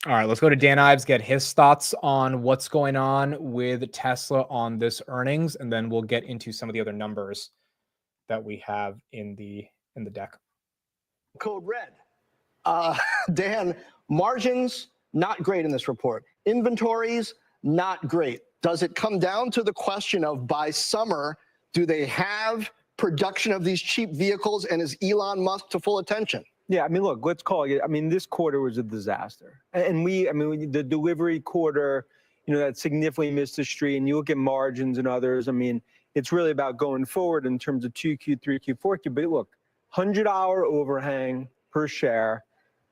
All right, let's go to Dan Ives, get his thoughts on what's going on with Tesla on this earnings, and then we'll get into some of the other numbers that we have in the deck. Code red. Dan, margins, not great in this report. Inventories, not great. Does it come down to the question of by summer, do they have production of these cheap vehicles, and is Elon Musk to full attention? Yeah, I mean, look, let's call it. I mean, this quarter was a disaster. And the delivery quarter, that significantly missed the street. And you look at margins and others, I mean, it's really about going forward in terms of 2Q, 3Q, 4Q. But look, $100 overhang per share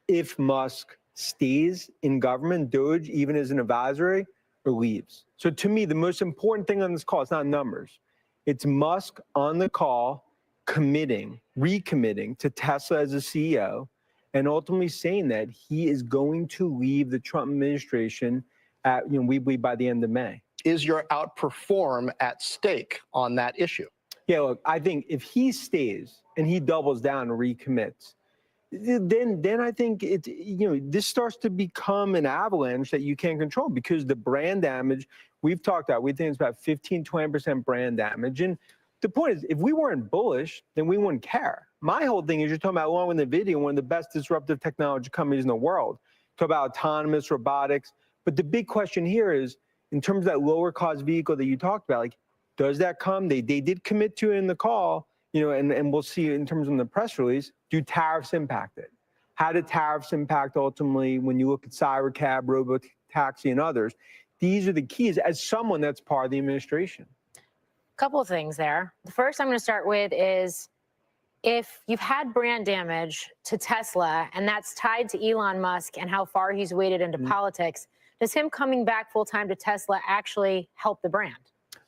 if Musk stays in government, Doge, even as an advisory, or leaves. So to me, the most important thing on this call, it's not numbers. It's Musk on the call recommitting to Tesla as a CEO, and ultimately saying that he is going to leave the Trump administration at, we believe, by the end of May. Is your outperform at stake on that issue? Yeah, look, I think if he stays and he doubles down and recommits, then I think this starts to become an avalanche that you can't control, because the brand damage we've talked about, we think it's about 15-20% brand damage. And the point is, if we weren't bullish, then we wouldn't care. My whole thing is, you're talking about, along with NVIDIA, one of the best disruptive technology companies in the world. Talk about autonomous robotics. But the big question here is, in terms of that lower cost vehicle that you talked about, like, does that come? They did commit to it in the call, and we'll see in terms of the press release, do tariffs impact it? How do tariffs impact ultimately when you look at Cybercab, Robotaxi, and others? These are the keys as someone that's part of the administration. Couple of things there. The first I'm going to start with is, if you've had brand damage to Tesla and that's tied to Elon Musk and how far he's waded into politics, does him coming back full time to Tesla actually help the brand?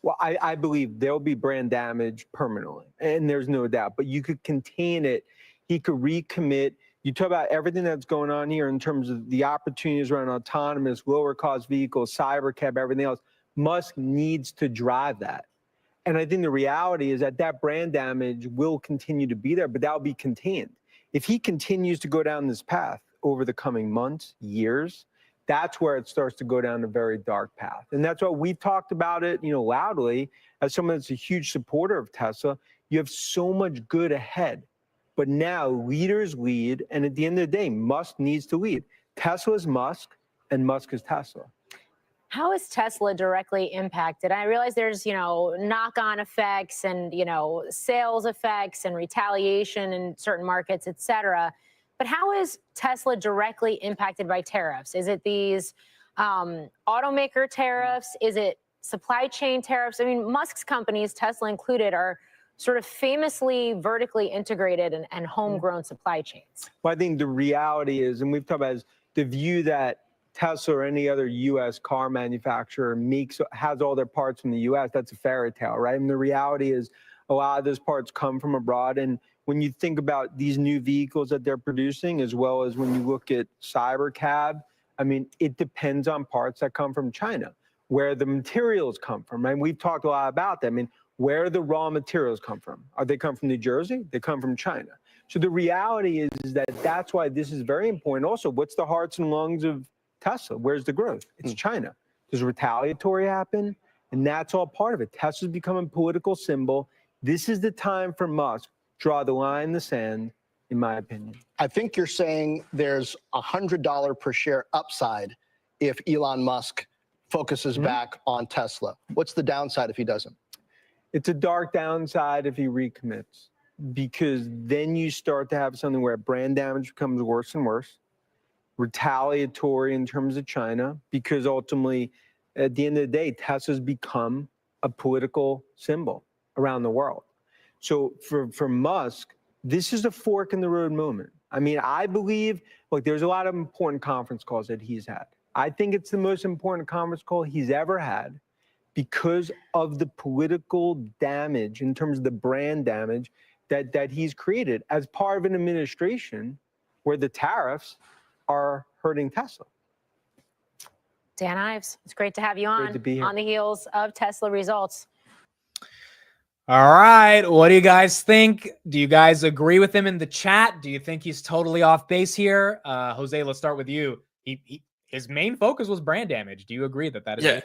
Well, I believe there'll be brand damage permanently, and there's no doubt, but you could contain it. He could recommit. You talk about everything that's going on here in terms of the opportunities around autonomous, lower cost vehicles, Cybercab, everything else. Musk needs to drive that. And I think the reality is that brand damage will continue to be there, but that'll be contained. If he continues to go down this path over the coming months, years, that's where it starts to go down a very dark path. And that's why we've talked about it, loudly, as someone that's a huge supporter of Tesla. You have so much good ahead, but now leaders lead. And at the end of the day, Musk needs to lead. Tesla is Musk and Musk is Tesla. How is Tesla directly impacted? I realize there's, knock-on effects and, sales effects and retaliation in certain markets, et cetera. But how is Tesla directly impacted by tariffs? Is it these automaker tariffs? Is it supply chain tariffs? I mean, Musk's companies, Tesla included, are sort of famously vertically integrated and homegrown supply chains? Well, I think the reality is, and we've talked about, is the view that Tesla or any other U.S. car manufacturer has all their parts from the U.S. That's a fairy tale, right? And the reality is a lot of those parts come from abroad. And when you think about these new vehicles that they're producing, as well as when you look at Cybercab, I mean, it depends on parts that come from China, where the materials come from. And we've talked a lot about that. I mean, where the raw materials come from. They come from New Jersey? They come from China. So the reality is that that's why this is very important. Also, what's the hearts and lungs of Tesla? Where's the growth? It's China. Does retaliatory happen? And that's all part of it. Tesla's becoming a political symbol. This is the time for Musk. Draw the line in the sand, in my opinion. I think you're saying there's $100 per share upside if Elon Musk focuses back on Tesla. What's the downside if he doesn't? It's a dark downside if he recommits, because then you start to have something where brand damage becomes worse and worse, retaliatory in terms of China, because ultimately, at the end of the day, Tesla's become a political symbol around the world. So for Musk, this is a fork in the road moment. I mean, I believe, look, there's a lot of important conference calls that he's had. I think it's the most important conference call he's ever had, because of the political damage in terms of the brand damage that he's created as part of an administration where the tariffs are hurting Tesla. Dan Ives, it's great to have you Great to be here. on the heels of Tesla results. All right. What do you guys think? Do you guys agree with him in the chat? Do you think he's totally off base here? Jose, let's start with you. His main focus was brand damage. Do you agree that is Yeah.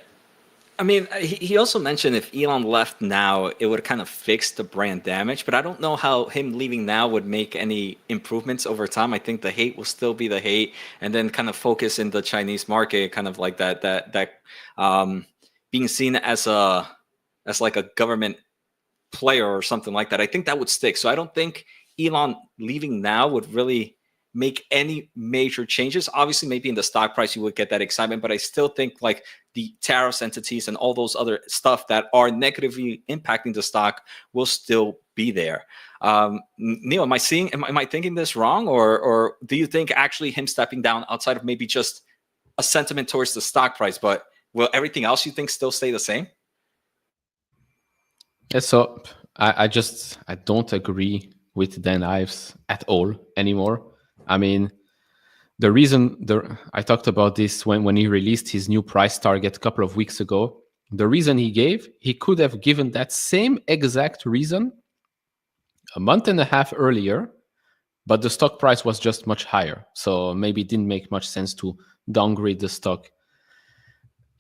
I mean, he also mentioned if Elon left now, it would kind of fix the brand damage, but I don't know how him leaving now would make any improvements over time. I think the hate will still be the hate, and then kind of focus in the Chinese market, kind of like that being seen as like a government player or something like that. I think that would stick. So I don't think Elon leaving now would really make any major changes. Obviously, maybe in the stock price you would get that excitement, but I still think like the tariffs entities and all those other stuff that are negatively impacting the stock will still be there. Neil, am I thinking this wrong, or do you think actually him stepping down, outside of maybe just a sentiment towards the stock price, but will everything else you think still stay the same? Yeah, so I don't agree with Dan Ives at all anymore. I mean, the reason I talked about this when he released his new price target a couple of weeks ago. The reason he could have given that same exact reason a month and a half earlier, but the stock price was just much higher. So maybe it didn't make much sense to downgrade the stock.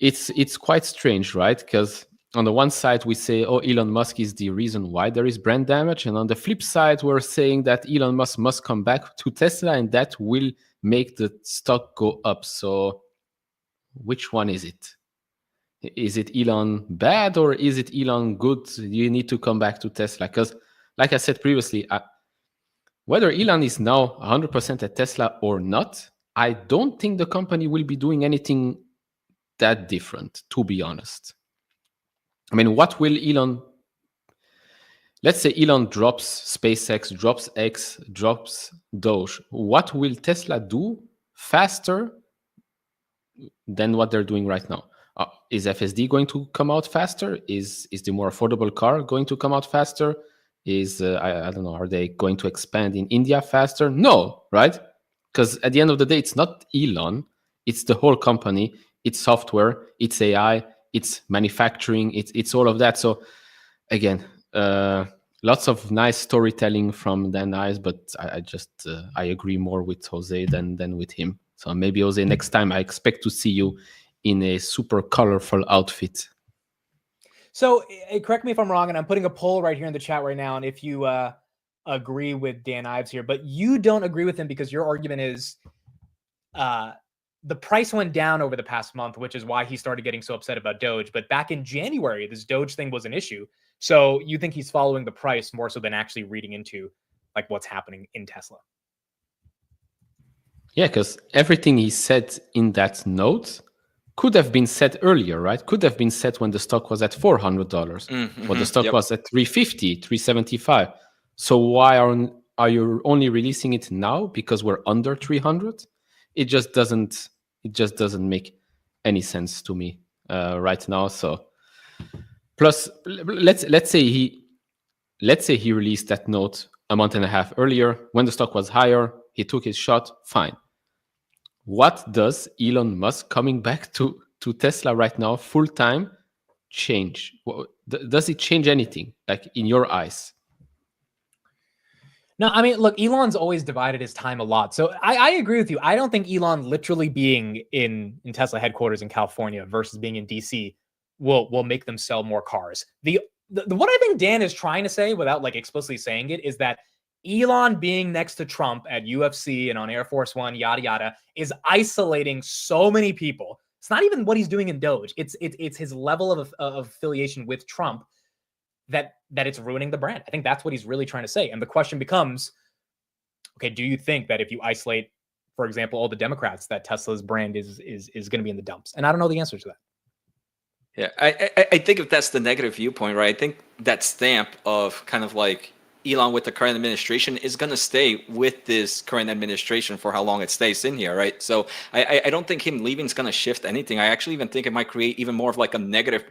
It's quite strange, right? Because on the one side, we say, oh, Elon Musk is the reason why there is brand damage. And on the flip side, we're saying that Elon Musk must come back to Tesla and that will make the stock go up. So which one is it? Is it Elon bad or is it Elon good? You need to come back to Tesla. Because like I said previously, whether Elon is now 100% at Tesla or not, I don't think the company will be doing anything that different, to be honest. I mean, what will Elon... Let's say Elon drops SpaceX, drops X, drops Doge. What will Tesla do faster than what they're doing right now? Is FSD going to come out faster? Is the more affordable car going to come out faster? I don't know, are they going to expand in India faster? No, right? Because at the end of the day, it's not Elon. It's the whole company. It's software. It's AI. It's manufacturing. It's all of that. So again, lots of nice storytelling from Dan Ives, but I agree more with Jose than with him. So maybe Jose, next time I expect to see you in a super colorful outfit. So correct me if I'm wrong, and I'm putting a poll right here in the chat right now, and if you agree with Dan Ives here, but you don't agree with him because your argument is the price went down over the past month, which is why he started getting so upset about Doge. But back in January, this Doge thing was an issue. So you think he's following the price more so than actually reading into like what's happening in Tesla? Yeah, because everything he said in that note could have been set earlier, right? Could have been set when the stock was at $400, or the stock was at 350, 375. So why are you only releasing it now because we're under 300? It just doesn't make any sense to me right now. So plus, let's say he released that note a month and a half earlier when the stock was higher. He took his shot. Fine. What does Elon Musk coming back to Tesla right now full time change? Does it change anything, like in your eyes? No, I mean, look, Elon's always divided his time a lot. So I agree with you. I don't think Elon literally being in Tesla headquarters in California versus being in DC will make them sell more cars. The what I think Dan is trying to say, without like explicitly saying it, is that Elon being next to Trump at UFC and on Air Force One, yada yada, is isolating so many people. It's not even what he's doing in Doge. It's his level of affiliation with Trump that it's ruining the brand. I think that's what he's really trying to say. And the question becomes, okay, do you think that if you isolate, for example, all the Democrats, that Tesla's brand is going to be in the dumps? And I don't know the answer to that. Yeah, I think if that's the negative viewpoint, right? I think that stamp of kind of like Elon with the current administration is going to stay with this current administration for how long it stays in here, right? So I don't think him leaving is going to shift anything. I actually even think it might create even more of like a negative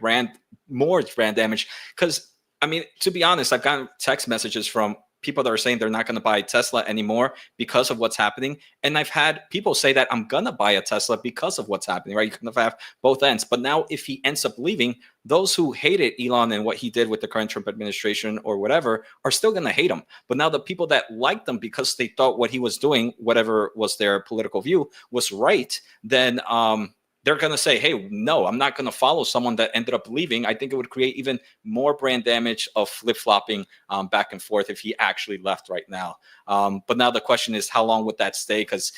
more brand damage. Because, I mean, to be honest, I've gotten text messages from people that are saying they're not going to buy Tesla anymore because of what's happening. And I've had people say that I'm going to buy a Tesla because of what's happening, right? You kind of have both ends. But now if he ends up leaving, those who hated Elon and what he did with the current Trump administration or whatever are still going to hate him. But now the people that liked him because they thought what he was doing, whatever was their political view, was right, then they're going to say, hey, no, I'm not going to follow someone that ended up leaving. I think it would create even more brand damage of flip-flopping back and forth if he actually left right now. But now the question is, how long would that stay? Because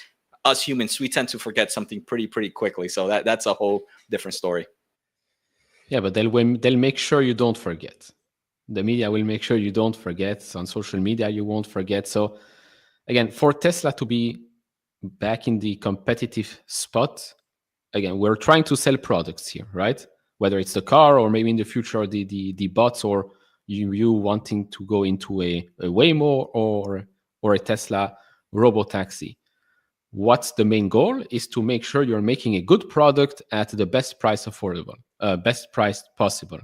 us humans, we tend to forget something pretty quickly. So that's a whole different story. Yeah, but they'll make sure you don't forget. The media will make sure you don't forget. On social media, you won't forget. So again, for Tesla to be back in the competitive spot, again, we're trying to sell products here, right? Whether it's the car or maybe in the future the bots, or you wanting to go into a Waymo or a Tesla robotaxi. What's the main goal is to make sure you're making a good product at the best price best price possible.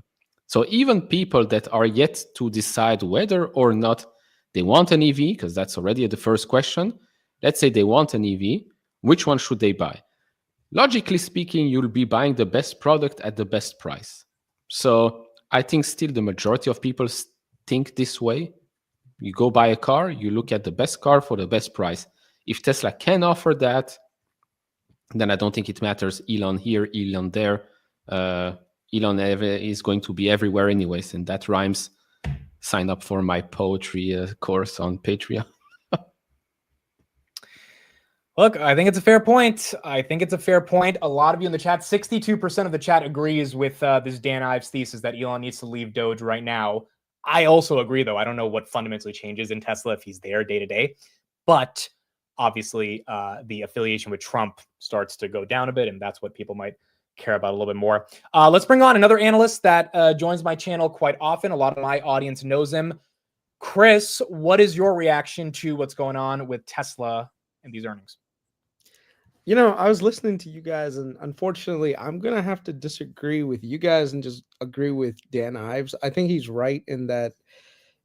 So even people that are yet to decide whether or not they want an EV, because that's already the first question. Let's say they want an EV, which one should they buy? Logically speaking, you'll be buying the best product at the best price. So I think still the majority of people think this way. You go buy a car, you look at the best car for the best price. If Tesla can offer that, then I don't think it matters Elon here, Elon there. Elon is going to be everywhere anyways, and that rhymes. Sign up for my poetry course on Patreon. Look, I think it's a fair point. A lot of you in the chat, 62% of the chat agrees with this Dan Ives thesis that Elon needs to leave Doge right now. I also agree, though. I don't know what fundamentally changes in Tesla if he's there day to day. But obviously, the affiliation with Trump starts to go down a bit, and that's what people might care about a little bit more. Let's bring on another analyst that joins my channel quite often. A lot of my audience knows him. Chris, what is your reaction to what's going on with Tesla and these earnings? You know, I was listening to you guys, and unfortunately, I'm going to have to disagree with you guys and just agree with Dan Ives. I think he's right in that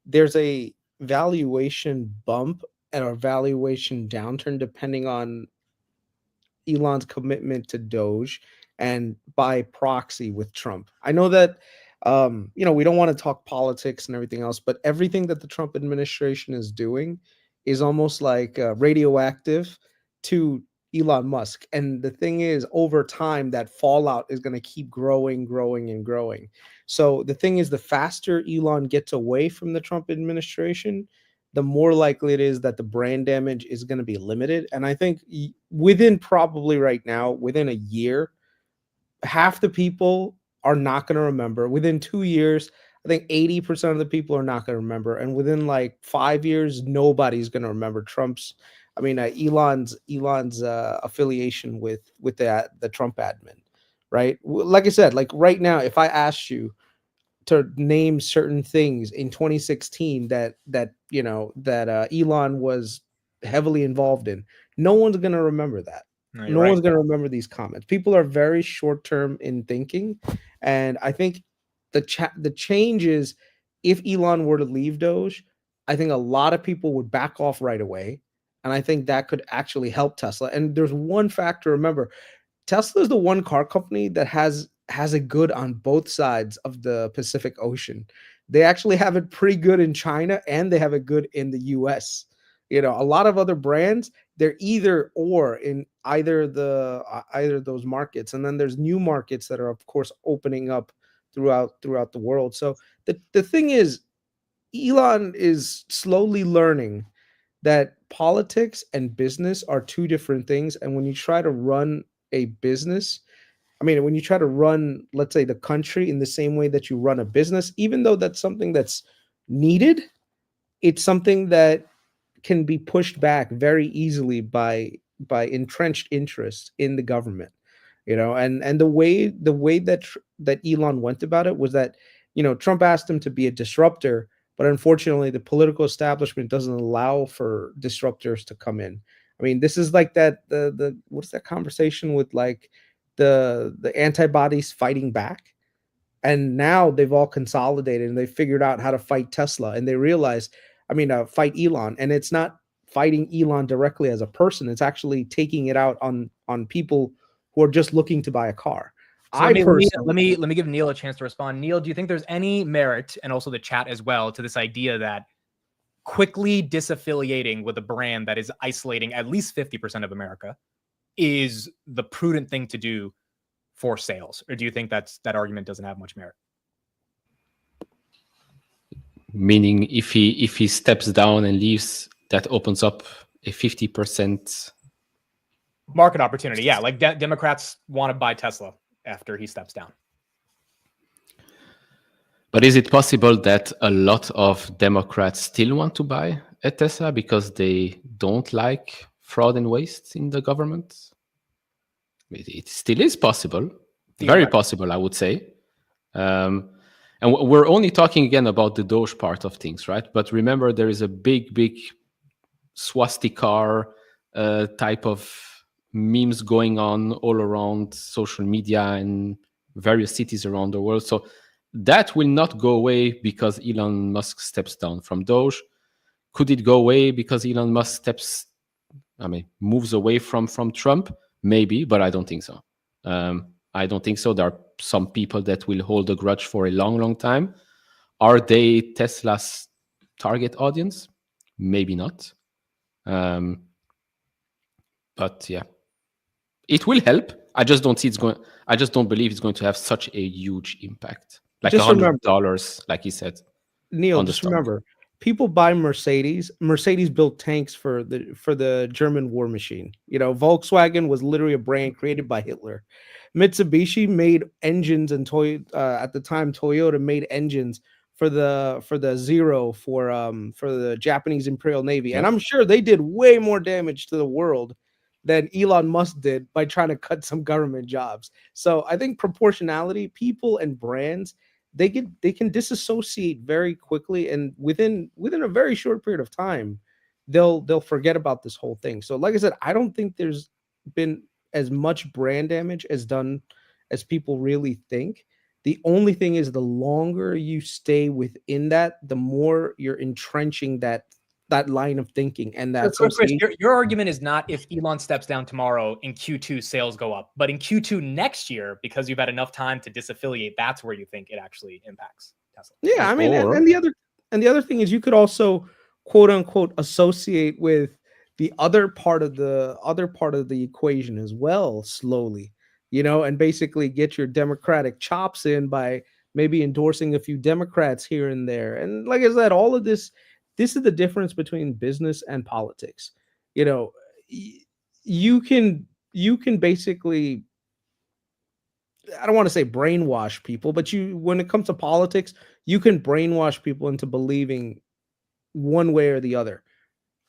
there's a valuation bump and a valuation downturn depending on Elon's commitment to Doge and by proxy with Trump. I know that, we don't want to talk politics and everything else, but everything that the Trump administration is doing is almost like radioactive to Elon Musk. And the thing is, over time, that fallout is going to keep growing. So the thing is, the faster Elon gets away from the Trump administration, the more likely it is that the brand damage is going to be limited. And I think within a year, half the people are not going to remember. Within 2 years, I think 80% of the people are not going to remember. And within like 5 years, nobody's going to remember Elon's affiliation with the Trump admin, right? Like I said, like right now, if I asked you to name certain things in 2016 that Elon was heavily involved in, no one's going to remember that. No, you're No right. one's going to remember these comments. People are very short term in thinking, and I think the change is, if Elon were to leave Doge, I think a lot of people would back off right away, and I think that could actually help Tesla. And there's one factor, remember, Tesla is the one car company that has it good on both sides of the Pacific Ocean. They actually have it pretty good in China, and they have it good in the US. A lot of other brands, they're either or in either of those markets. And then there's new markets that are of course opening up throughout the world. So the thing is, Elon is slowly learning that politics and business are two different things. And when you try to run a business, when you try to run, let's say, the country in the same way that you run a business, even though that's something that's needed, it's something that can be pushed back very easily by entrenched interests in the government. And the way that Elon went about it was that, Trump asked him to be a disruptor, but unfortunately the political establishment doesn't allow for disruptors to come in. This is like that the what's that conversation with, like, the antibodies fighting back, and now they've all consolidated and they figured out how to fight Tesla, and they realize, fight Elon, and it's not fighting Elon directly as a person, it's actually taking it out on people who are just looking to buy a car. So let me give Neil a chance to respond. Neil, do you think there's any merit, and also the chat as well, to this idea that quickly disaffiliating with a brand that is isolating at least 50% of America is the prudent thing to do for sales? Or do you think that argument doesn't have much merit? Meaning, if he steps down and leaves, that opens up a 50% market opportunity. Yeah, like Democrats want to buy Tesla after he steps down. But is it possible that a lot of Democrats still want to buy a Tesla because they don't like fraud and waste in the government? It still is possible. Very possible, I would say. And we're only talking again about the Doge part of things, right? But remember, there is a big swastika type of memes going on all around social media and various cities around the world. So that will not go away because Elon Musk steps down from Doge. Could it go away because Elon Musk moves away from Trump? Maybe, but I don't think so. I don't think so. There are some people that will hold a grudge for a long time. Are they Tesla's target audience? Maybe not. But yeah, it will help. I just don't believe it's going to have such a huge impact. Like $100, like he said. Neil, just remember, people buy Mercedes. Mercedes built tanks for the German war machine. Volkswagen was literally a brand created by Hitler. Mitsubishi made engines, and at the time Toyota made engines for the Zero for the Japanese Imperial Navy. Yep. And I'm sure they did way more damage to the world than Elon Musk did by trying to cut some government jobs. So I think proportionality, people and brands, they can disassociate very quickly, and within a very short period of time, they'll forget about this whole thing. So like I said, I don't think there's been as much brand damage done as people really think. The only thing is, the longer you stay within that, the more you're entrenching that line of thinking. And that Chris, your argument is not if Elon steps down tomorrow in Q2 sales go up, but in Q2 next year, because you've had enough time to disaffiliate, that's where you think it actually impacts Tesla. Yeah, and the other thing is, you could also quote unquote associate with the other part of the equation as well, slowly, and basically get your Democratic chops in by maybe endorsing a few Democrats here and there. And like I said, all of this is the difference between business and politics. You can basically, I don't want to say brainwash people, but when it comes to politics, you can brainwash people into believing one way or the other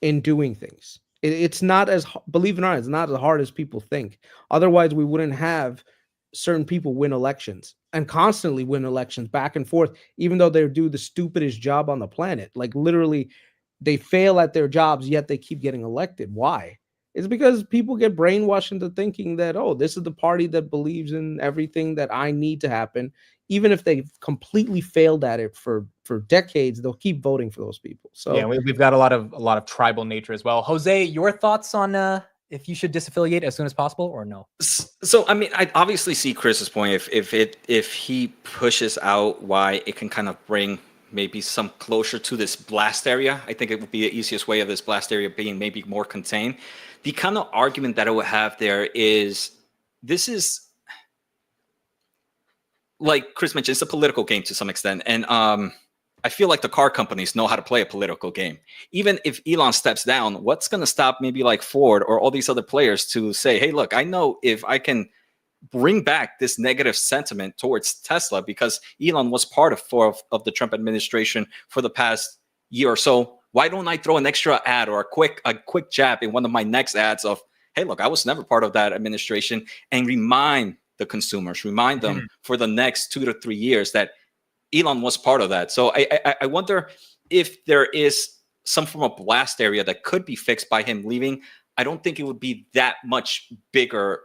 in doing things. It's not as, believe it or not, it's not as hard as people think. Otherwise, we wouldn't have certain people win elections and constantly win elections back and forth, even though they do the stupidest job on the planet. Like literally, they fail at their jobs, yet they keep getting elected. Why? It's because people get brainwashed into thinking that, oh, this is the party that believes in everything that I need to happen. Even if they've completely failed at it for decades, they'll keep voting for those people. So yeah, we've got a lot of tribal nature as well. Jose, your thoughts on if you should disaffiliate as soon as possible or no? So I mean, I obviously see Chris's point. If he pushes out why it can kind of bring maybe some closure to this blast area, I think it would be the easiest way of this blast area being maybe more contained. The kind of argument that I would have there is this is, like Chris mentioned, it's a political game to some extent, and I feel like the car companies know how to play a political game. Even if Elon steps down, what's going to stop maybe like Ford or all these other players to say, hey, look, I know if I can bring back this negative sentiment towards Tesla, because Elon was part of the Trump administration for the past year or so, why don't I throw an extra ad or a quick jab in one of my next ads of, hey, look, I was never part of that administration, and remind the consumers, remind them for the next 2 to 3 years that Elon was part of that. So I wonder if there is some form of blast area that could be fixed by him leaving. I don't think it would be that much bigger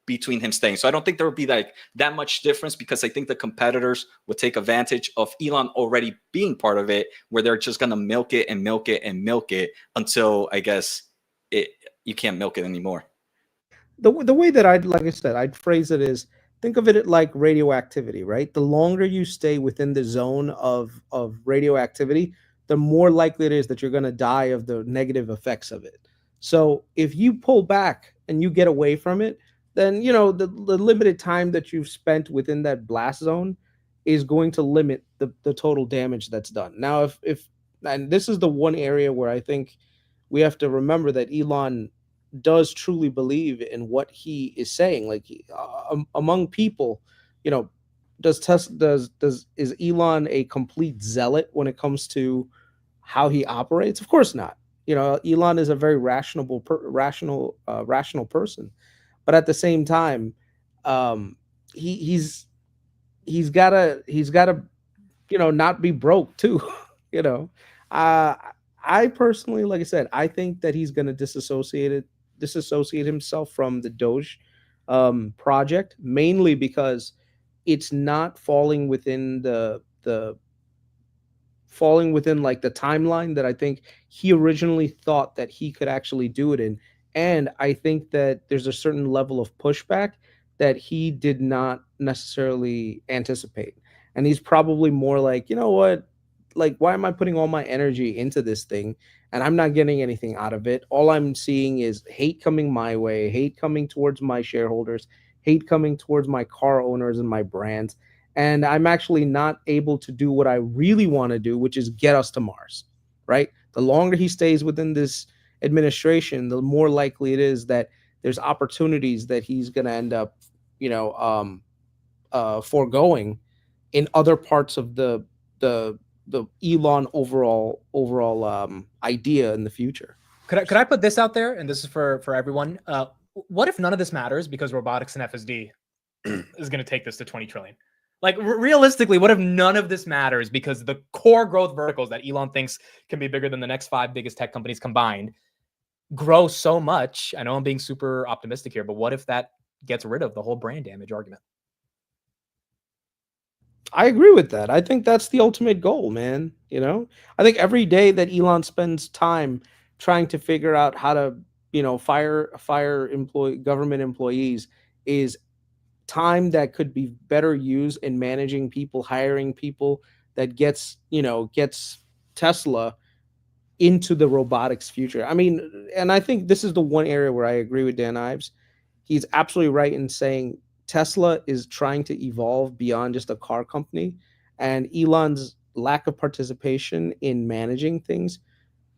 between him staying. So I don't think there would be like that much difference, because I think the competitors would take advantage of Elon already being part of it, where they're just going to milk it and milk it and milk it until, I guess, you can't milk it anymore. the way that I'd phrase it is, think of it like radioactivity, right? The longer you stay within the zone of radioactivity, the more likely it is that you're going to die of the negative effects of it. So if you pull back and you get away from it, then the limited time that you've spent within that blast zone is going to limit the total damage that's done. Now, if and this is the one area where I think we have to remember that Elon does truly believe in what he is saying. Like among people, is Elon a complete zealot when it comes to how he operates? Of course not. Elon is a very rational person, but at the same time, he's gotta not be broke too. you know, uh, I personally, like I said, I think that he's gonna disassociate himself from the Doge project, mainly because it's not falling within like the timeline that I think he originally thought that he could actually do it in. And I think that there's a certain level of pushback that he did not necessarily anticipate. And he's probably more like, you know what? Like, why am I putting all my energy into this thing and I'm not getting anything out of it? All I'm seeing is hate coming my way, hate coming towards my shareholders, hate coming towards my car owners and my brands. And I'm actually not able to do what I really want to do, which is get us to Mars, right? The longer he stays within this administration, the more likely it is that there's opportunities that he's going to end up, foregoing in other parts of the Elon overall idea in the future. Could I put this out there, and this is for everyone? What if none of this matters because robotics and FSD is going to take this to 20 trillion? Like realistically, what if none of this matters because the core growth verticals that Elon thinks can be bigger than the next 5 biggest tech companies combined grow so much? I know I'm being super optimistic here, but what if that gets rid of the whole brand damage argument? I agree with that. I think that's the ultimate goal, man. I think every day that Elon spends time trying to figure out how to, fire government employees is time that could be better used in managing people, hiring people, that gets Tesla into the robotics future. I mean, and I think this is the one area where I agree with Dan Ives. He's absolutely right in saying Tesla is trying to evolve beyond just a car company, and Elon's lack of participation in managing things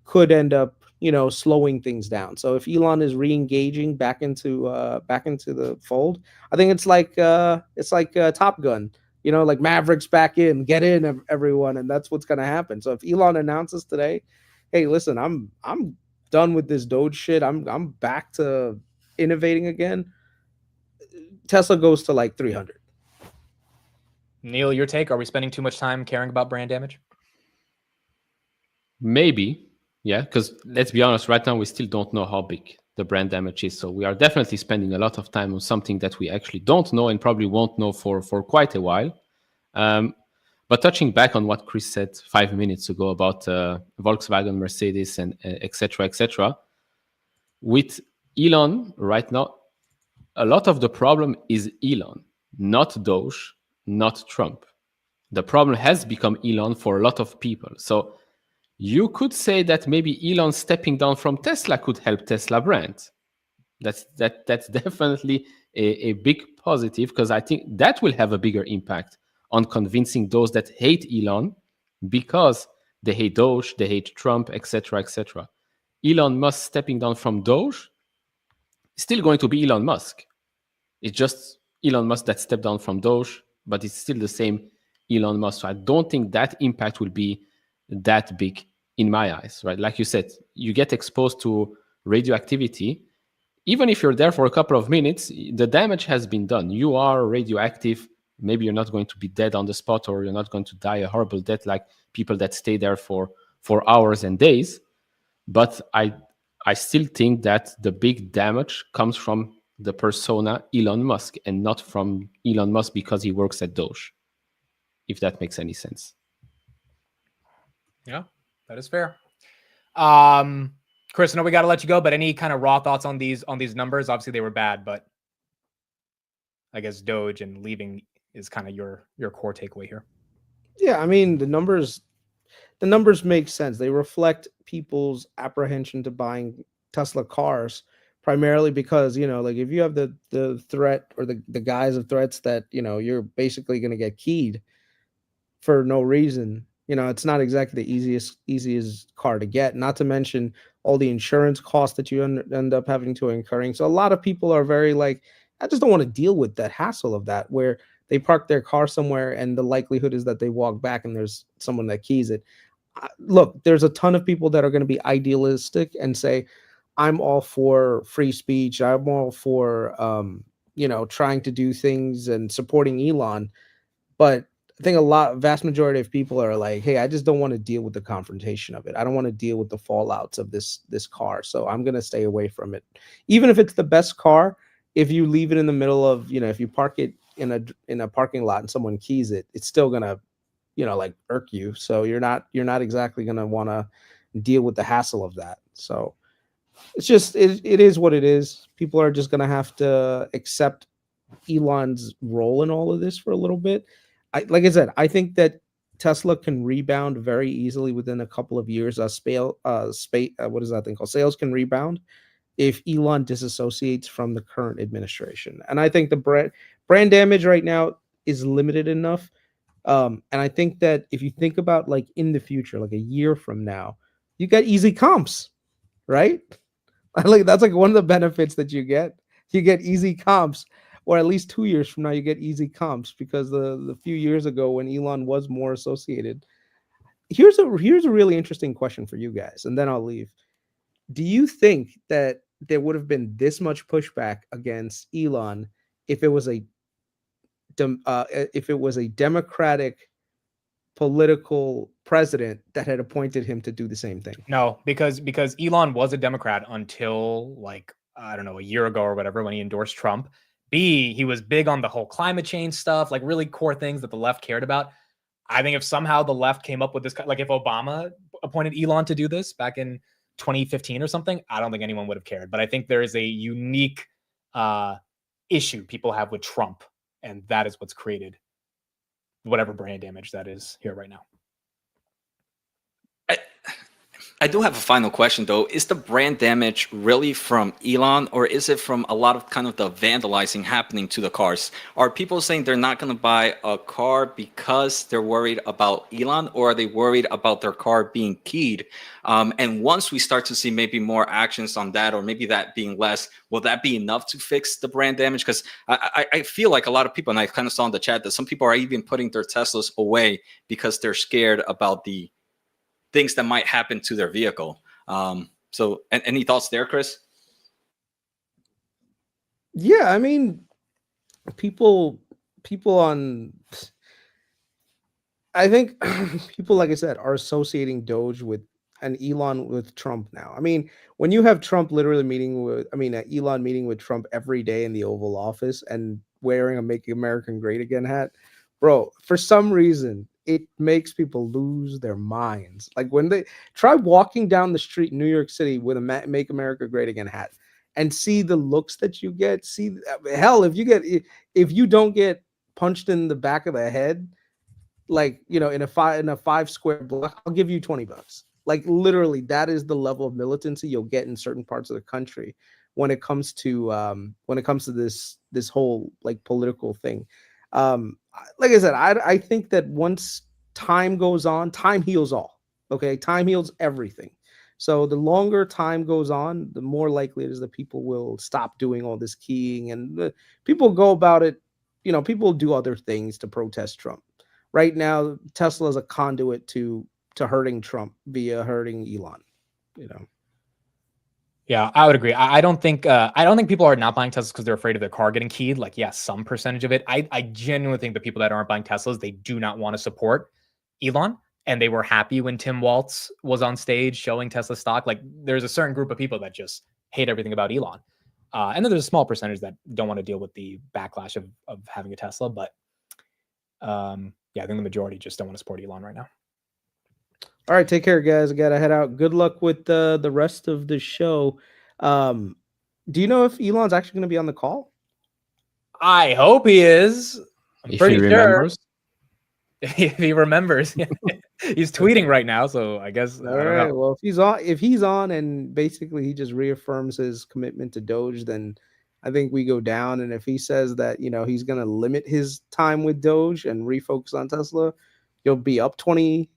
could end up, slowing things down. So if Elon is re-engaging back into the fold, I think it's like Top Gun, like Maverick's back in, get in everyone, and that's what's gonna happen. So if Elon announces today, hey, listen, I'm done with this Doge shit, I'm back to innovating again, Tesla goes to like 300. Neil, your take? Are we spending too much time caring about brand damage? Maybe, yeah, because let's be honest, right now we still don't know how big the brand damage is. So we are definitely spending a lot of time on something that we actually don't know and probably won't know for quite a while. But touching back on what Chris said 5 minutes ago about Volkswagen, Mercedes, and etc., with Elon right now, a lot of the problem is Elon, not Doge, not Trump. The problem has become Elon for a lot of people. So you could say that maybe Elon stepping down from Tesla could help Tesla brand. That's definitely a big positive, because I think that will have a bigger impact on convincing those that hate Elon because they hate Doge, they hate Trump, etc., etc. Elon Musk stepping down from Doge is still going to be Elon Musk. It's just Elon Musk that stepped down from Doge, but it's still the same Elon Musk. So I don't think that impact will be that big in my eyes, right? Like you said, you get exposed to radioactivity. Even if you're there for a couple of minutes, the damage has been done. You are radioactive. Maybe you're not going to be dead on the spot, or you're not going to die a horrible death like people that stay there for hours and days. But I still think that the big damage comes from the persona Elon Musk, and not from Elon Musk because he works at Doge, if that makes any sense. Yeah, that is fair. Chris, I know we got to let you go, but any kind of raw thoughts on these numbers? Obviously, they were bad, but I guess Doge and leaving is kind of your core takeaway here. Yeah, I mean, the numbers make sense. They reflect people's apprehension to buying Tesla cars, primarily because, like if you have the threat or the guise of threats that, you're basically going to get keyed for no reason. It's not exactly the easiest car to get, not to mention all the insurance costs that you end up having to incurring. So a lot of people are very like, I just don't want to deal with that hassle of that, where they park their car somewhere and the likelihood is that they walk back and there's someone that keys it. Look, there's a ton of people that are going to be idealistic and say, I'm all for free speech. I'm all for, trying to do things and supporting Elon. But I think vast majority of people are like, hey, I just don't want to deal with the confrontation of it. I don't want to deal with the fallouts of this car. So I'm going to stay away from it. Even if it's the best car, if you leave it in the middle of, if you park it in a parking lot and someone keys it, it's still going to, like irk you. So you're not exactly going to want to deal with the hassle of that. So it's just, it is what it is. People are just going to have to accept Elon's role in all of this for a little bit. Like I said, I think that Tesla can rebound very easily within a couple of years. What is that thing called? Sales can rebound if Elon disassociates from the current administration. And I think the brand damage right now is limited enough. And I think that if you think about like in the future, like a year from now, you got easy comps, right? Like that's like one of the benefits that you get. You get easy comps. Or at least 2 years from now, you get easy comps, because the few years ago when Elon was more associated. Here's a really interesting question for you guys, and then I'll leave. Do you think that there would have been this much pushback against Elon if it was a Democratic political president that had appointed him to do the same thing? No, because Elon was a Democrat until like, I don't know, a year ago or whatever, when he endorsed Trump. B, he was big on the whole climate change stuff, like really core things that the left cared about. I think if somehow the left came up with this, like if Obama appointed Elon to do this back in 2015 or something, I don't think anyone would have cared. But I think there is a unique issue people have with Trump, and that is what's created whatever brand damage that is here right now. I do have a final question though. Is the brand damage really from Elon, or is it from a lot of kind of the vandalizing happening to the cars? Are people saying they're not going to buy a car because they're worried about Elon, or are they worried about their car being keyed? And once we start to see maybe more actions on that, or maybe that being less, will that be enough to fix the brand damage? Because I feel like a lot of people, and I kind of saw in the chat that some people are even putting their Teslas away because they're scared about the things that might happen to their vehicle. So any thoughts there, Chris? Yeah, I mean, people on I think people, like I said, are associating Doge with and Elon with Trump now. I mean, when you have Trump literally meeting with, Elon meeting with Trump every day in the Oval Office and wearing a "Make America Great Again" hat, bro, for some reason, it makes people lose their minds. Like when they try walking down the street in New York City with a "Make America Great Again" hat and see the looks that you get. See, hell, if you don't get punched in the back of the head, like, in a five square block, I'll give you $20. Like literally, that is the level of militancy you'll get in certain parts of the country when it comes to this whole like political thing. Like I said, I think that once time goes on, time heals all. Okay, time heals everything. So the longer time goes on, the more likely it is that people will stop doing all this keying, and people go about it. People do other things to protest Trump. Right now, Tesla is a conduit to hurting Trump via hurting Elon. Yeah, I would agree. I don't think people are not buying Teslas because they're afraid of their car getting keyed. Like, yes, some percentage of it. I genuinely think the people that aren't buying Teslas, they do not want to support Elon, and they were happy when Tim Waltz was on stage showing Tesla stock. Like, there's a certain group of people that just hate everything about Elon, and then there's a small percentage that don't want to deal with the backlash of having a Tesla. But yeah, I think the majority just don't want to support Elon right now. All right, take care, guys. I gotta head out. Good luck with the rest of the show. Do you know if Elon's actually going to be on the call? I hope he is. If he remembers. If he remembers. He's tweeting right now, so I guess. All right. Well, if he's on and basically he just reaffirms his commitment to Doge, then I think we go down. And if he says that, he's going to limit his time with Doge and refocus on Tesla, he'll be up 20%.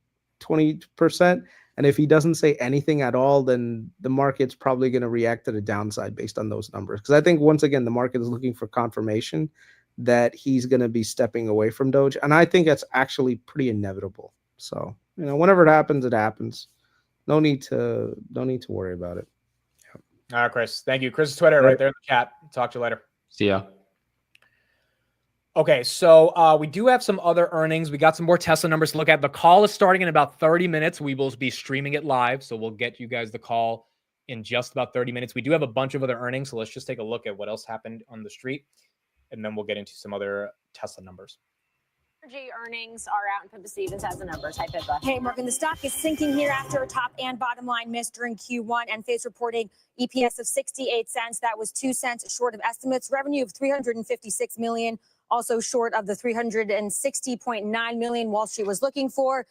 And if he doesn't say anything at all, then the market's probably going to react to the downside based on those numbers. Because I think, once again, the market is looking for confirmation that he's going to be stepping away from Doge. And I think that's actually pretty inevitable. So, whenever it happens, it happens. No need to worry about it. Yeah. All right, Chris. Thank you. Chris' Twitter right there in the chat. Talk to you later. See ya. Okay, so we do have some other earnings. We got some more Tesla numbers to look at. The call is starting in about 30 minutes. We will be streaming it live, so we'll get you guys the call in just about 30 minutes. We do have a bunch of other earnings, so let's just take a look at what else happened on the street, and then we'll get into some other Tesla numbers. Energy earnings are out, and Pippa Stevens has the numbers. Hi, Pippa. Hey, Morgan, the stock is sinking here after a top and bottom line miss during Q1. Enphase reporting EPS of 68 cents. That was 2 cents short of estimates. Revenue of $356 million. Also short of the 360.9 million Wall Street was looking for.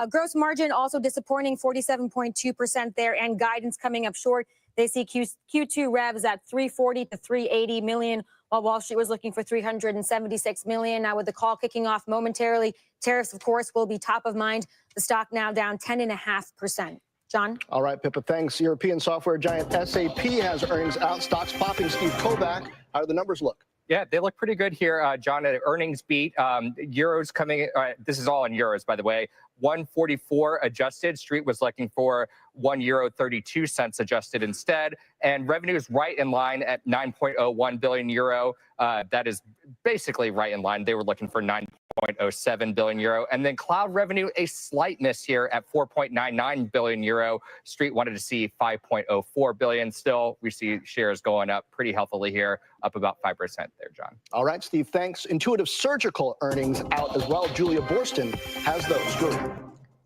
Gross margin also disappointing, 47.2% there, and guidance coming up short. They see Q2 revs at 340 to 380 million, while Wall Street was looking for 376 million. Now, with the call kicking off momentarily, tariffs, of course, will be top of mind. The stock now down 10.5%. John? All right, Pippa, thanks. European software giant SAP has earnings out. Stocks popping. Steve Kovac, how do the numbers look? Yeah, they look pretty good here, John. At earnings beat, euros coming. This is all in euros, by the way. 144 adjusted. Street was looking for €1.32 adjusted instead, and revenue is right in line at 9.01 billion euro. That is basically right in line. They were looking for 9.07 billion euro, and then cloud revenue a slight miss here at 4.99 billion euro. Street wanted to see 5.04 billion. Still, we see shares going up pretty healthily here, up about 5% there, John. All right, Steve, thanks. Intuitive Surgical earnings out as well. Julia Borston has those. Julia.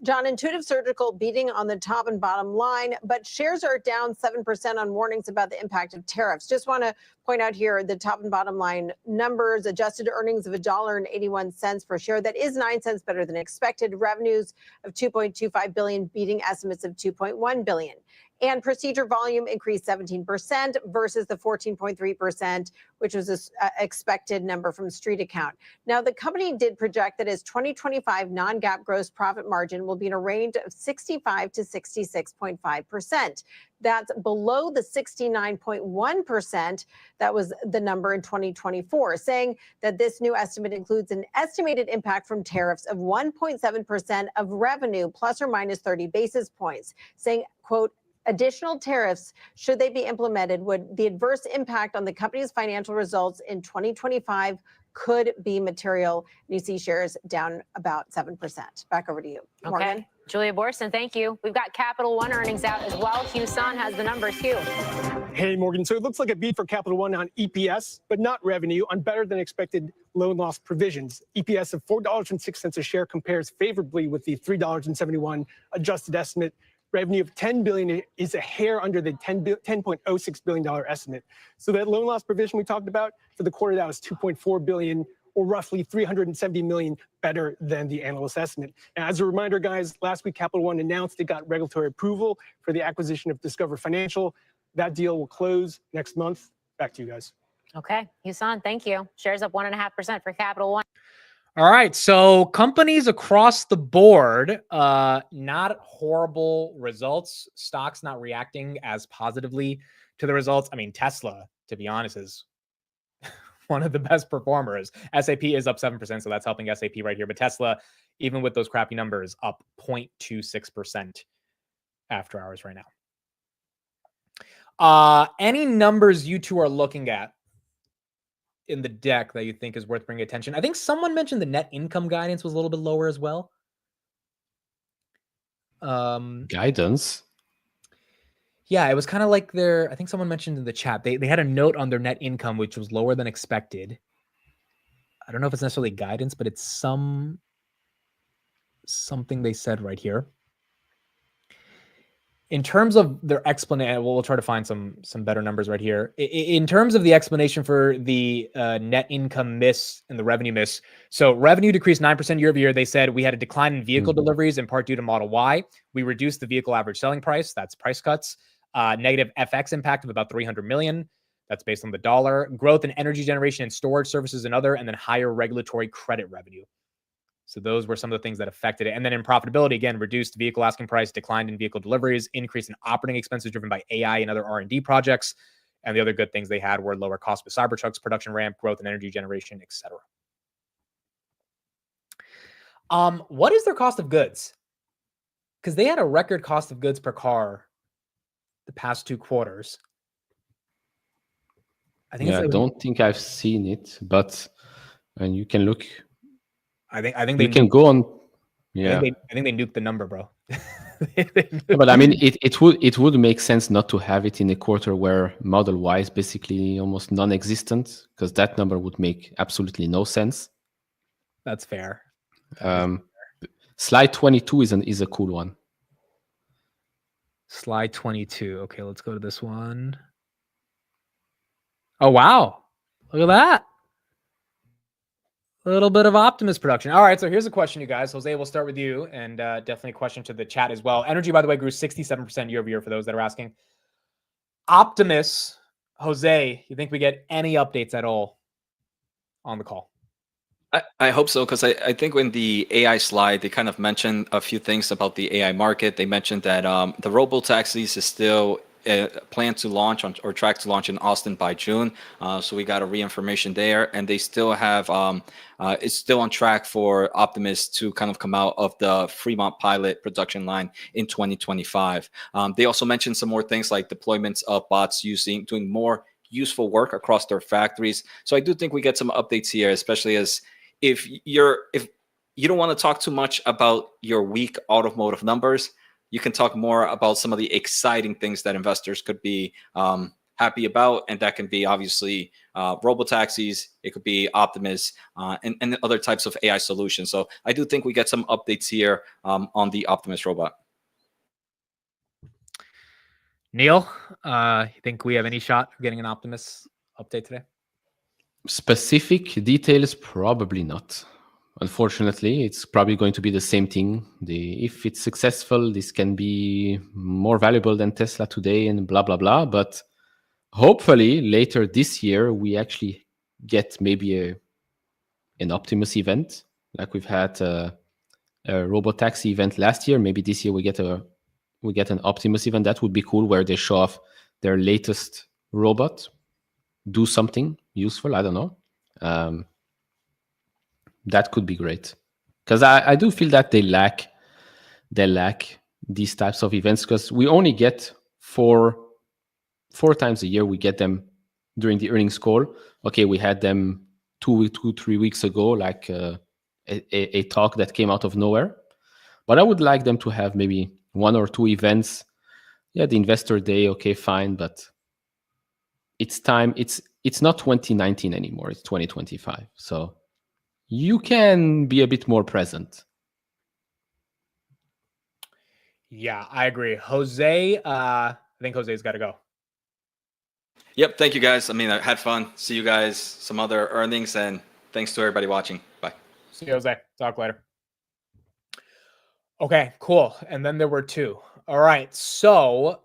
John, Intuitive Surgical beating on the top and bottom line, but shares are down 7% on warnings about the impact of tariffs. Just want to point out here the top and bottom line numbers: adjusted earnings of $1.81 per share. That is 9 cents better than expected. Revenues of $2.25 billion, beating estimates of $2.1 billion. And procedure volume increased 17% versus the 14.3%, which was an expected number from Street Account. Now, the company did project that its 2025 non-GAAP gross profit margin will be in a range of 65 to 66.5%. That's below the 69.1% that was the number in 2024, saying that this new estimate includes an estimated impact from tariffs of 1.7% of revenue, plus or minus 30 basis points, saying, quote, additional tariffs, should they be implemented, would the adverse impact on the company's financial results in 2025 could be material. And you see shares down about 7%. Back over to you, Morgan. Okay. Julia Borson, thank you. We've got Capital One earnings out as well. Hugh Son has the numbers. Hugh. Hey, Morgan. So it looks like a beat for Capital One on EPS, but not revenue, on better than expected loan loss provisions. EPS of $4.06 a share compares favorably with the $3.71 adjusted estimate. Revenue of $10 billion is a hair under the $10.06 billion estimate. So that loan loss provision we talked about for the quarter, that was $2.4 billion, or roughly $370 million better than the analyst estimate. And as a reminder, guys, last week Capital One announced it got regulatory approval for the acquisition of Discover Financial. That deal will close next month. Back to you guys. Okay. Hugh Son, thank you. Shares up 1.5% for Capital One. All right, so companies across the board, not horrible results. Stocks not reacting as positively to the results. I mean, Tesla, to be honest, is one of the best performers. SAP is up 7%, so that's helping SAP right here. But Tesla, even with those crappy numbers, up 0.26% after hours right now. Any numbers you two are looking at in the deck that you think is worth bringing attention? I think someone mentioned the net income guidance was a little bit lower as well. Guidance? Yeah, it was kind of like I think someone mentioned in the chat, they had a note on their net income, which was lower than expected. I don't know if it's necessarily guidance, but it's something they said right here. In terms of their explanation, we'll try to find some better numbers right here. In terms of the explanation for the net income miss and the revenue miss, so revenue decreased 9% year over year. They said we had a decline in vehicle deliveries in part due to Model Y. We reduced the vehicle average selling price. That's price cuts. Negative FX impact of about $300 million. That's based on the dollar. Growth in energy generation and storage services and other, and then higher regulatory credit revenue. So those were some of the things that affected it. And then in profitability, again, reduced vehicle asking price, declined in vehicle deliveries, increase in operating expenses driven by AI and other R&D projects. And the other good things they had were lower cost with Cybertruck's production ramp, growth in energy generation, etc. What is their cost of goods? Because they had a record cost of goods per car the past 2 quarters. I don't think I've seen it, but and you can look. I think they can go on. Yeah, I think they nuked the number, bro. But I mean, it would make sense not to have it in a quarter where Model Y is basically almost non-existent, because that number would make absolutely no sense. That's fair. Slide 22 is a cool one. Slide 22. Okay, let's go to this one. Oh wow! Look at that. A little bit of Optimus production. All right, so here's a question, you guys. Jose, we'll start with you, and definitely a question to the chat as well. Energy, by the way, grew 67% year over year for those that are asking. Optimus, Jose, you think we get any updates at all on the call? I hope so, because I think in the AI slide, they kind of mentioned a few things about the AI market. They mentioned that the robo-taxis is still planned to launch or track to launch in Austin by June. So we got a re-information there, and they still have it's still on track for Optimus to kind of come out of the Fremont pilot production line in 2025. They also mentioned some more things like deployments of bots doing more useful work across their factories. So I do think we get some updates here, especially as if you don't want to talk too much about your weak automotive numbers, you can talk more about some of the exciting things that investors could be happy about. And that can be obviously robo-taxis, it could be Optimus, and other types of AI solutions. So I do think we get some updates here on the Optimus robot. Neil, you think we have any shot of getting an Optimus update today? Specific details, probably not. Unfortunately, it's probably going to be the same thing. If it's successful, this can be more valuable than Tesla today and blah, blah, blah. But hopefully later this year, we actually get maybe an Optimus event. Like we've had a Robotaxi event last year. Maybe this year we get an Optimus event. That would be cool, where they show off their latest robot, do something useful. I don't know. That could be great, because I do feel that they lack these types of events, because we only get four times a year. We get them during the earnings call. Okay, we had them 3 weeks ago, like a talk that came out of nowhere. But I would like them to have maybe 1 or 2 events. Yeah, the investor day, okay, fine, but it's time. It's not 2019 anymore. It's 2025. So you can be a bit more present. Yeah, I agree. Jose, I think Jose's got to go. Yep. Thank you, guys. I mean, I had fun. See you guys some other earnings, and thanks to everybody watching. Bye. See you, Jose. Talk later. Okay, cool. And then there were 2. All right. So,